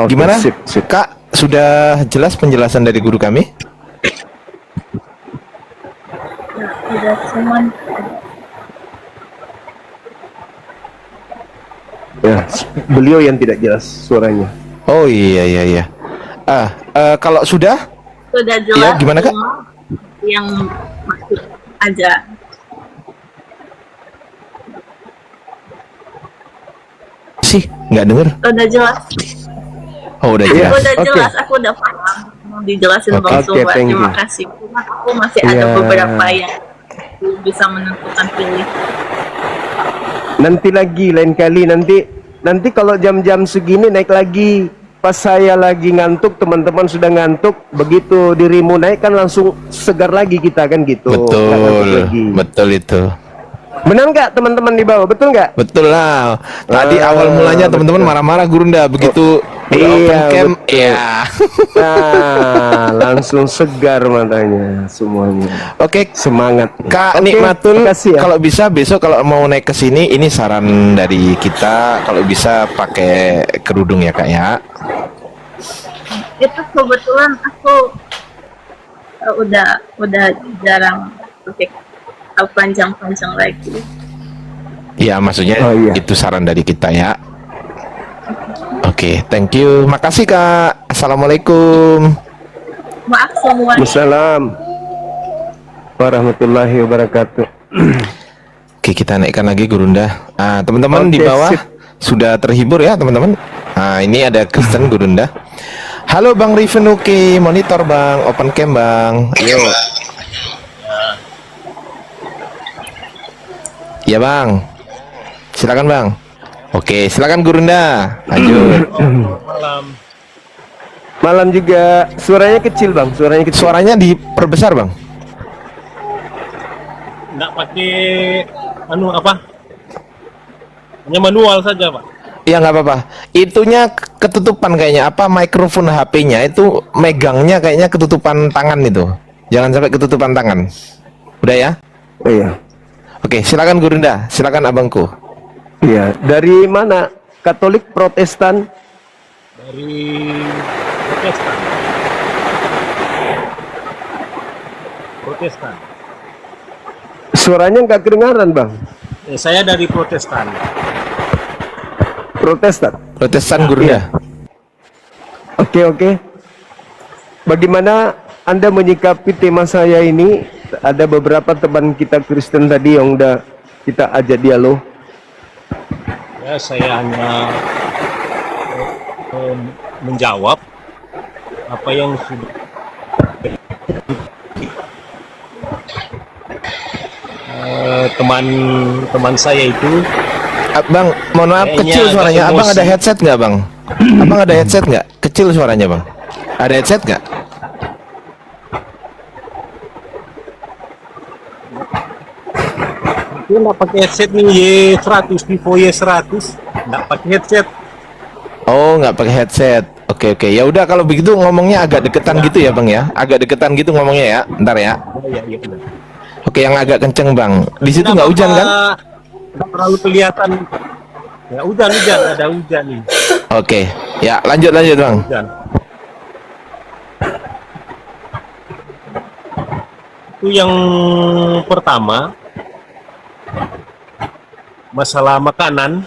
Gimana? Sip. Kak, sudah jelas penjelasan dari guru kami? Tidak cuman Ya, beliau yang tidak jelas suaranya. Oh iya. Kalau sudah jelas. ya, gimana Kak? Yang masih aja. Sih, nggak denger. Udah jelas. Oh, udah jelas. Udah Oke. jelas, aku udah paham. Mau dijelasin Oke. Bang Oke, Sobat. thank Terima you. kasih. Cuma aku masih ada Ya. beberapa yang belum bisa menentukan pilih. Nanti lagi, lain kali nanti kalau jam-jam segini naik lagi. Pas saya lagi ngantuk, teman-teman sudah ngantuk, begitu dirimu naik kan langsung segar lagi kita kan gitu. Nggak ngantuk lagi. Betul itu. Benar nggak teman-teman di bawah? Betul nggak? Betul lah. Tadi awal mulanya teman-teman betul. marah-marah Gurunda, begitu Udah Iya, open cam, betul. ya. Nah, langsung segar matanya semuanya. Oke, Semangat. Kak Oke, Nikmatul, makasih ya. kalau bisa besok kalau mau naik ke sini, ini saran dari kita, kalau bisa pakai kerudung ya Kak ya. Itu kebetulan aku udah jarang pakai panjang-panjang lagi. Iya, maksudnya Oh, iya. itu saran dari kita ya. Oke, thank you. Makasih Kak. Assalamualaikum. Maaf semua. Wassalam warahmatullahi wabarakatuh. Oke, kita naikkan lagi Gurunda. Teman-teman di Oke, bawah sip. sudah terhibur ya teman-teman. Ini ada Kristen Gurunda. Halo Bang Rivenuki, monitor Bang, open cam Bang. Ayo. Ya Bang. Silakan Bang. Oke, silakan Gurunda. Lanjut. Malam juga. Suaranya kecil, Bang. Suaranya kecil. Suaranya diperbesar Bang. Nggak pakai hanya manual saja Pak. Ya nggak apa-apa. Itunya ketutupan kayaknya. Apa mikrofon HP-nya itu megangnya kayaknya ketutupan tangan itu. Jangan sampai ketutupan tangan. Udah ya? Oh, iya. Oke, silakan Gurunda. Silakan abangku. Iya. Dari mana? Katolik, Protestan? Dari Protestan. Protestan. Suaranya nggak kedengaran, Bang. Saya dari Protestan. Protestan. Protestan Gurunda. Oke, oke. Bagaimana Anda menyikapi tema saya ini? Ada beberapa teman kita Kristen tadi yang udah kita ajak dialog. Ya, saya hanya menjawab apa yang sudah teman saya itu. Bang, mohon maaf Kayaknya kecil agak suaranya. Abang emosi. ada headset nggak Bang? Abang ada headset nggak? Kecil suaranya Bang. Ada headset nggak? Itu nggak pakai headset nih Y100, Vivo Y100 nggak pakai headset. Oh, nggak pakai headset. Oke, oke. Ya udah kalau begitu ngomongnya agak deketan gitu ya Bang ya. Agak deketan gitu ngomongnya ya. Ntar ya. Oh iya iya benar. Oke, yang agak kenceng Bang. Di situ nggak hujan kan? Nggak terlalu kelihatan. Ya hujan ada hujan nih. Oke. Ya, lanjut Bang. Hujan. Itu yang pertama, masalah makanan.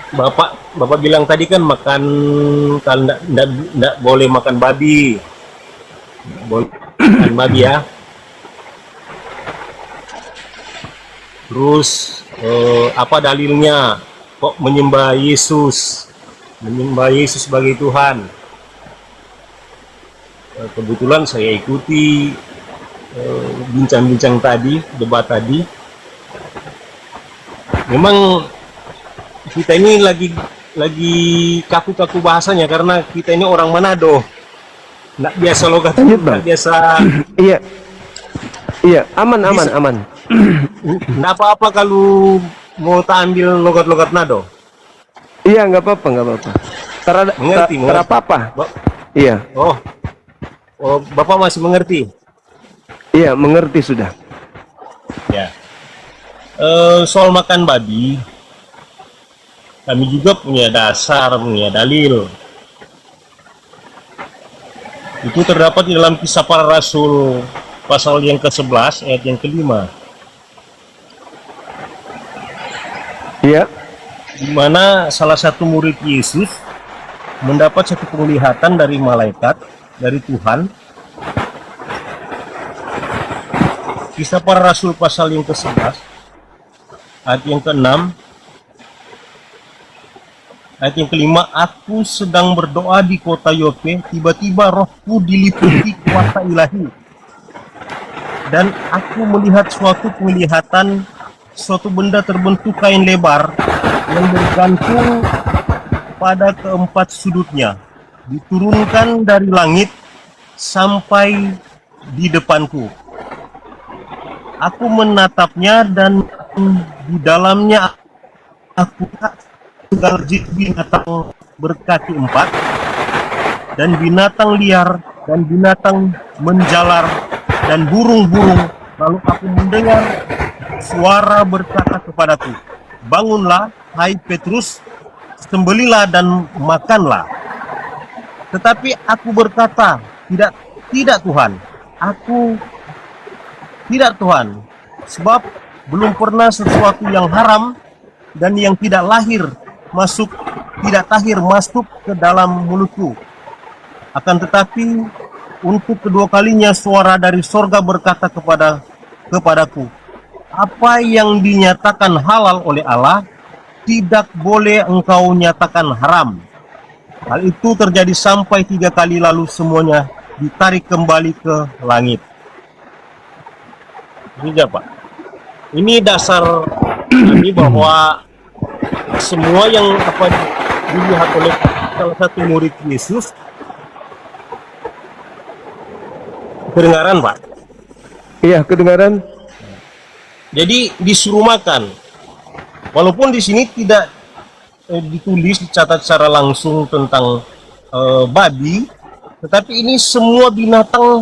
Bapak bilang tadi kan makan, kalau nggak boleh makan babi, boleh makan babi ya. Terus apa dalilnya kok menyembah Yesus sebagai Tuhan? Kebetulan saya ikuti bincang-bincang tadi, debat tadi. Memang kita ini lagi kaku-kaku bahasanya karena kita ini orang Manado, nggak biasa logat, Lanjut, Bang. nggak biasa. Iya. Iya, aman. Nggak apa-apa kalau mau tak ambil logat-logat Nado. Iya, nggak apa-apa. Mengerti. Terapa-apa. Iya. Oh, Bapak masih mengerti? Iya, mengerti sudah. Ya. Soal makan babi, kami juga punya dasar, punya dalil. Itu terdapat di dalam Kisah Para Rasul pasal yang ke-11 ayat yang ke-5, Iya. di mana salah satu murid Yesus mendapat satu penglihatan dari malaikat, dari Tuhan. Kisah Para Rasul pasal yang ke-11 ayat yang ke-6, ayat yang ke-5, aku sedang berdoa di kota Yope, tiba-tiba rohku diliputi kuasa ilahi. Dan aku melihat suatu penglihatan, suatu benda terbentuk kain lebar yang bergantung pada keempat sudutnya, diturunkan dari langit sampai di depanku. Aku menatapnya dan di dalamnya aku segala jenis binatang berkaki 4 dan binatang liar dan binatang menjalar dan burung-burung. Lalu aku mendengar suara berkata kepadaku, bangunlah, hai Petrus, sembelilah dan makanlah. Tetapi aku berkata, tidak Tuhan, tidak Tuhan, sebab belum pernah sesuatu yang haram dan yang tidak tahir masuk ke dalam mulutku. Akan tetapi untuk kedua kalinya suara dari sorga berkata kepadaku, apa yang dinyatakan halal oleh Allah tidak boleh engkau nyatakan haram. Hal itu terjadi sampai 3 kali, lalu semuanya ditarik kembali ke langit. Ini Pak. Ini dasar kami bahwa semua yang dilihat oleh salah satu murid Yesus kedengaran, Pak. Iya, kedengaran. Jadi disuruh makan. Walaupun di sini tidak ditulis, dicatat secara langsung tentang babi, tetapi ini semua binatang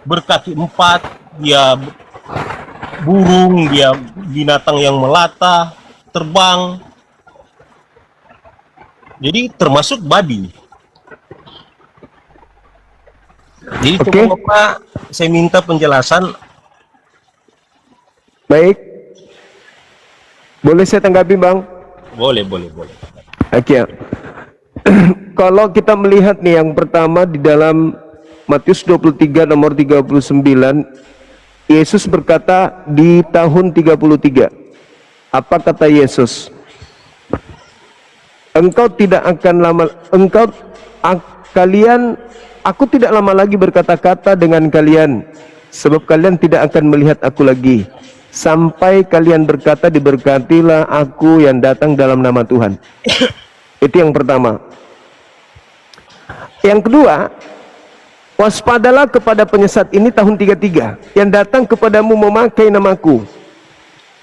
berkaki 4, dia burung, dia binatang yang melata, terbang. Jadi termasuk babi. Jadi Oke. coba Pak, saya minta penjelasan. Baik. Boleh saya tanggapi, Bang? Boleh. Oke. Kalau kita melihat nih yang pertama di dalam Matius 23 nomor 39, Yesus berkata di tahun 33. Apa kata Yesus? Aku tidak lama lagi berkata-kata dengan kalian, sebab kalian tidak akan melihat aku lagi, sampai kalian berkata, diberkatilah aku yang datang dalam nama Tuhan. Itu yang pertama. Yang kedua, waspadalah kepada penyesat ini tahun 33 yang datang kepadamu memakai namaku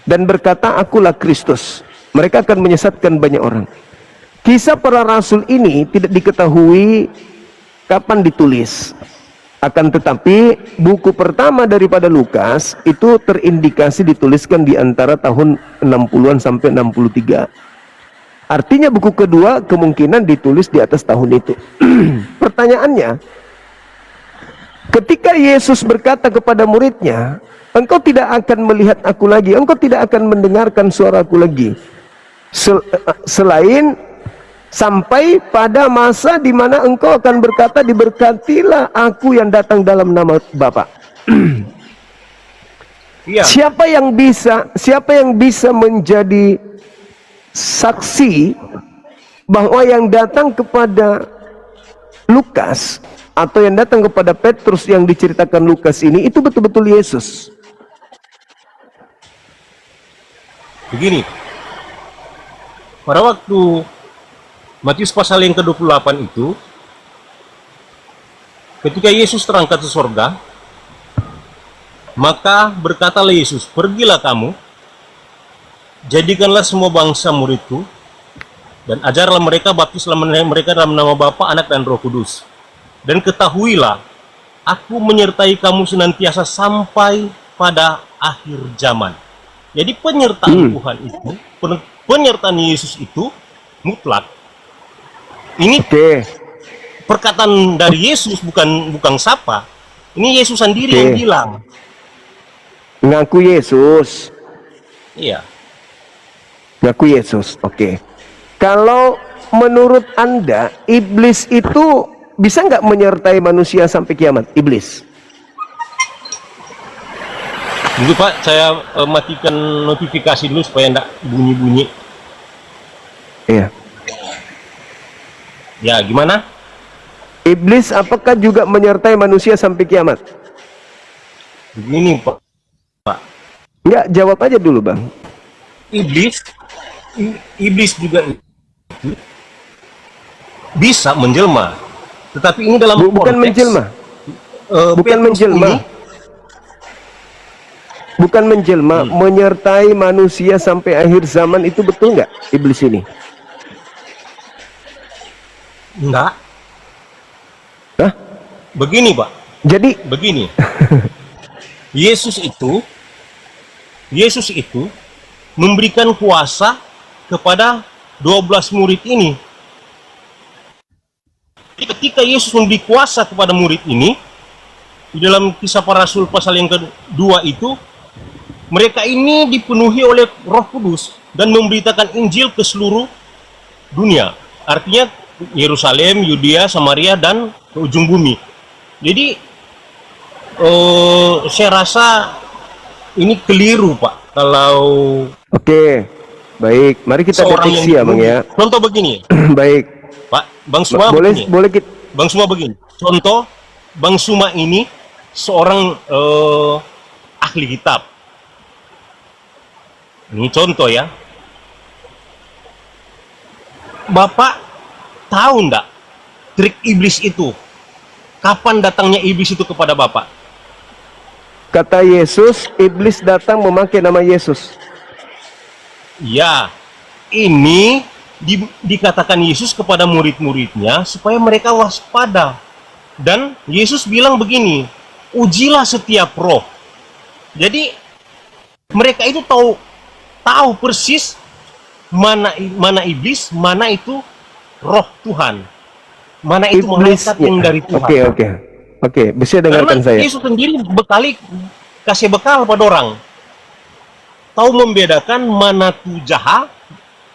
dan berkata, akulah Kristus. Mereka akan menyesatkan banyak orang. Kisah para rasul ini tidak diketahui kapan ditulis. Akan tetapi buku pertama daripada Lukas itu terindikasi dituliskan di antara tahun 60-an sampai 63. Artinya buku kedua kemungkinan ditulis di atas tahun itu. Pertanyaannya, ketika Yesus berkata kepada muridnya, engkau tidak akan melihat aku lagi, engkau tidak akan mendengarkan suaraku lagi, selain sampai pada masa di mana engkau akan berkata, diberkatilah aku yang datang dalam nama Bapa. Iya. Siapa yang bisa menjadi saksi bahwa yang datang kepada Lukas atau yang datang kepada Petrus yang diceritakan Lukas ini itu betul-betul Yesus? Begini, pada waktu Matius pasal yang ke-28 itu, ketika Yesus terangkat ke sorga, maka berkatalah Yesus, pergilah kamu, jadikanlah semua bangsa muridku, dan ajarlah mereka, baptislah mereka dalam nama Bapa, Anak, dan Roh Kudus. Dan ketahuilah, aku menyertai kamu senantiasa sampai pada akhir zaman. Jadi penyertaan Tuhan itu, penyertaan Yesus itu mutlak. Ini perkataan dari Yesus, bukan siapa. Ini Yesus sendiri yang bilang. Ngaku Yesus. Iya. Ngaku Yesus. Oke. Kalau menurut Anda, iblis itu bisa nggak menyertai manusia sampai kiamat? Iblis. Dulu Pak, saya matikan notifikasi dulu supaya enggak bunyi-bunyi. Iya. Ya, gimana? Iblis apakah juga menyertai manusia sampai kiamat? Begini Pak. Enggak, jawab aja dulu, Bang. Iblis juga bisa menjelma, tetapi ini dalam Bukan konteks menjelma. Bukan Petrus menjelma. bukan menjelma, menyertai manusia sampai akhir zaman, itu betul nggak iblis ini? Enggak. Hah? Begini, Pak. Jadi Begini. Yesus itu memberikan kuasa kepada 12 murid ini. Jadi ketika Yesus memberi kuasa kepada murid ini, di dalam Kisah Para Rasul pasal yang kedua itu, mereka ini dipenuhi oleh Roh Kudus dan memberitakan Injil ke seluruh dunia. Artinya Yerusalem, Yudea, Samaria, dan ke ujung bumi. Jadi saya rasa ini keliru, Pak. Kalau oke, baik. Mari kita seorang deteksi ya, Bang ya. Contoh begini, Baik. Pak. Bang Suma Boleh begini. boleh kita Bang Suma begini. Contoh, Bang Suma ini seorang ahli kitab. Ini contoh ya. Bapak tahu enggak trik iblis itu? Kapan datangnya iblis itu kepada Bapak? kata Yesus, iblis datang memakai nama Yesus. Ya, ini dikatakan Yesus kepada murid-muridnya supaya mereka waspada. Dan Yesus bilang begini, ujilah setiap roh. Jadi mereka itu tahu persis mana iblis, mana itu roh Tuhan, mana itu malaikat yang dari Tuhan. Oke, bisa dengarkan Karena saya. Yesus sendiri kasih bekal pada orang, tahu membedakan mana tuh jahat,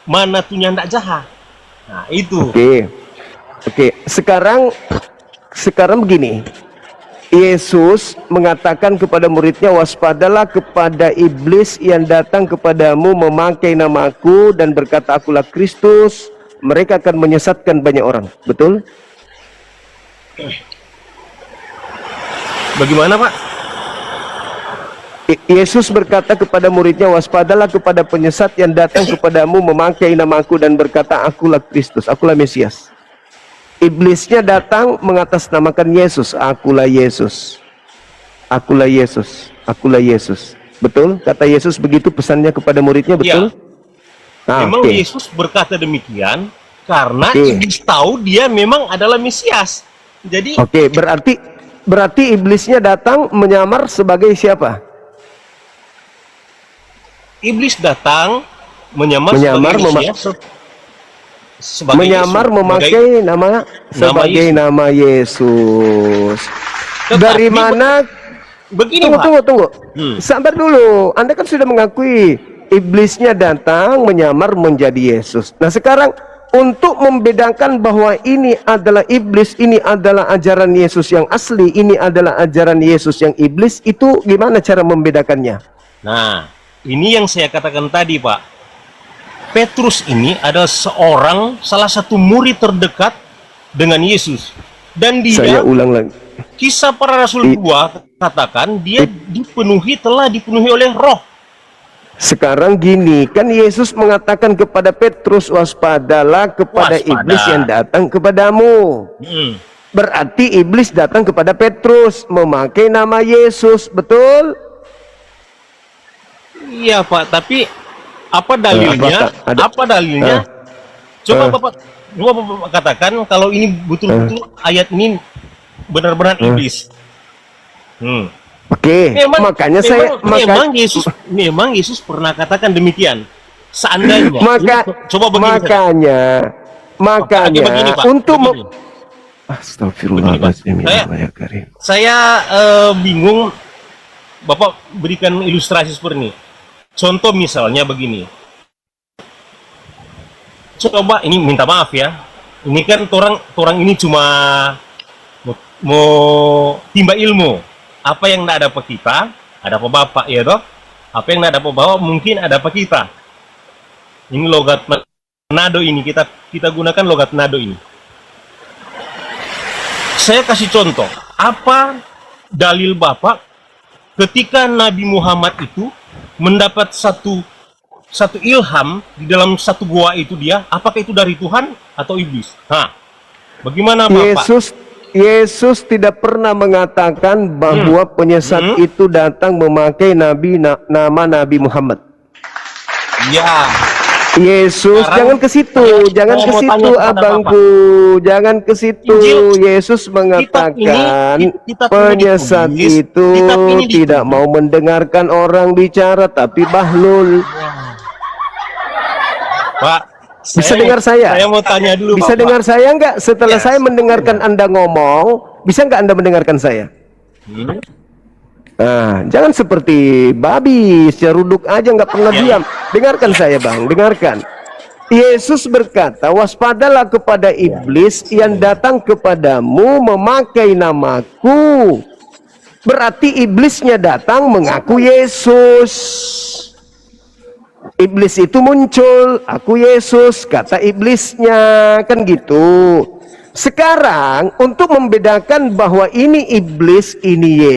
mana tuh nyandak jahat. Nah itu. Oke. Sekarang begini. Yesus mengatakan kepada muridnya, waspadalah kepada iblis yang datang kepadamu memakai namaku dan berkata akulah Kristus. Mereka akan menyesatkan banyak orang. Betul? Bagaimana, Pak? Yesus berkata kepada muridnya, waspadalah kepada penyesat yang datang kepadamu memakai namaku dan berkata akulah Kristus, akulah Mesias. Iblisnya datang mengatasnamakan Yesus, akulah Yesus, akulah Yesus, akulah Yesus. Betul? Kata Yesus begitu pesannya kepada muridnya, betul? Ya. Memang Yesus berkata demikian karena iblis tahu dia memang adalah Mesias. Jadi berarti iblisnya datang menyamar sebagai siapa? Iblis datang menyamar sebagai Mesias. Memakai nama Yesus. Dari mana? Begini, tunggu. Sabar dulu. Anda kan sudah mengakui iblisnya datang menyamar menjadi Yesus. Nah, sekarang untuk membedakan bahwa ini adalah iblis, ini adalah ajaran Yesus yang asli, ini adalah ajaran Yesus yang iblis, itu gimana cara membedakannya? Nah, ini yang saya katakan tadi, Pak. Petrus ini adalah salah satu murid terdekat dengan Yesus. Dan dia, saya ulang lagi, Kisah Para Rasul 2 katakan dia telah dipenuhi oleh roh. Sekarang gini, kan Yesus mengatakan kepada Petrus, waspadalah kepada iblis yang datang kepadamu. Berarti iblis datang kepada Petrus memakai nama Yesus, betul? Iya, Pak, tapi apa dalilnya? Coba Bapak katakan kalau ini betul-betul ayat ini benar-benar iblis. Memang Yesus pernah katakan demikian. Seandainya makanya begini, Pak, untuk Astagfirullahaladzim. Saya bingung. Bapak berikan ilustrasi seperti ini. Contoh misalnya begini. Coba ini minta maaf ya. Ini kan orang ini cuma mau timba ilmu. Apa yang tidak ada apa kita, ada apa Bapak ya toh? Apa yang tidak ada apa Bapak mungkin ada apa kita. Ini logat nado ini kita gunakan logat nado ini. Saya kasih contoh. Apa dalil Bapak ketika Nabi Muhammad itu mendapat satu ilham di dalam satu gua itu apakah itu dari Tuhan atau iblis? Bagaimana Bapak? Yesus tidak pernah mengatakan bahwa penyesat itu datang memakai nama Nabi Muhammad. Ya, Yesus, Sekarang jangan ke situ, jangan ke saya mau situ tanya kepada abangku, jangan ke situ. Injil, Yesus mengatakan kitab ini penyesat ditulis, itu kitab ini tidak ditulis. mau mendengarkan orang bicara tapi bahlul. Pak, Bisa dengar saya? Saya mau tanya dulu, Bisa Bapak. dengar saya enggak? Setelah Ya, saya mendengarkan Anda ngomong, bisa enggak Anda mendengarkan saya? Nah, jangan seperti babi, seruduk aja nggak pernah diam. Dengarkan saya, Bang, dengarkan. Yesus berkata, waspadalah kepada iblis yang datang kepadamu memakai namaku. Berarti iblisnya datang mengaku Yesus. Iblis itu muncul, aku Yesus, kata iblisnya, kan gitu. Sekarang untuk membedakan bahwa ini iblis, ini Yesus.